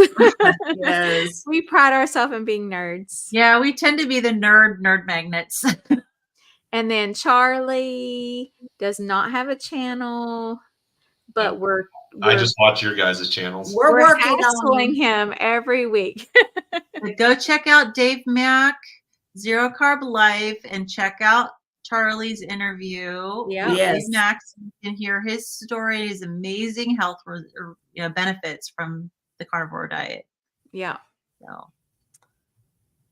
Speaker 3: Yes.
Speaker 1: We pride ourselves in being nerds.
Speaker 2: Yeah, we tend to be the nerd magnets.
Speaker 1: And then Charlie does not have a channel, but
Speaker 4: I just watch your guys' channels.
Speaker 3: We're working on
Speaker 1: hassling him every week.
Speaker 2: But go check out Dave Mack, Zero Carb Life, and check out Charlie's interview.
Speaker 1: Yeah.
Speaker 2: with
Speaker 3: Yes.
Speaker 2: Dave Mack. You can hear his story, his amazing health benefits from the carnivore diet.
Speaker 1: Yeah.
Speaker 2: So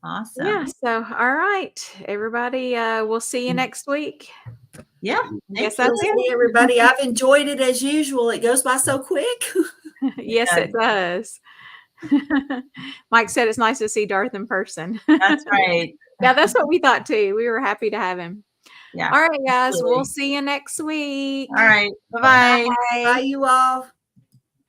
Speaker 2: awesome.
Speaker 1: Yeah. So, all right, everybody. We'll see you next week.
Speaker 2: Yeah.
Speaker 1: Yes,
Speaker 3: Thank
Speaker 1: that's
Speaker 3: you,
Speaker 1: it.
Speaker 3: everybody. I've enjoyed it as usual. It goes by so quick.
Speaker 1: Yes, it does. Mike said it's nice to see Darth in person.
Speaker 2: That's right.
Speaker 1: Yeah, that's what we thought too. We were happy to have him.
Speaker 2: Yeah.
Speaker 1: All right, guys.
Speaker 2: Absolutely.
Speaker 1: We'll see you next week.
Speaker 2: All right. Bye-bye.
Speaker 1: Bye.
Speaker 3: Bye, you all.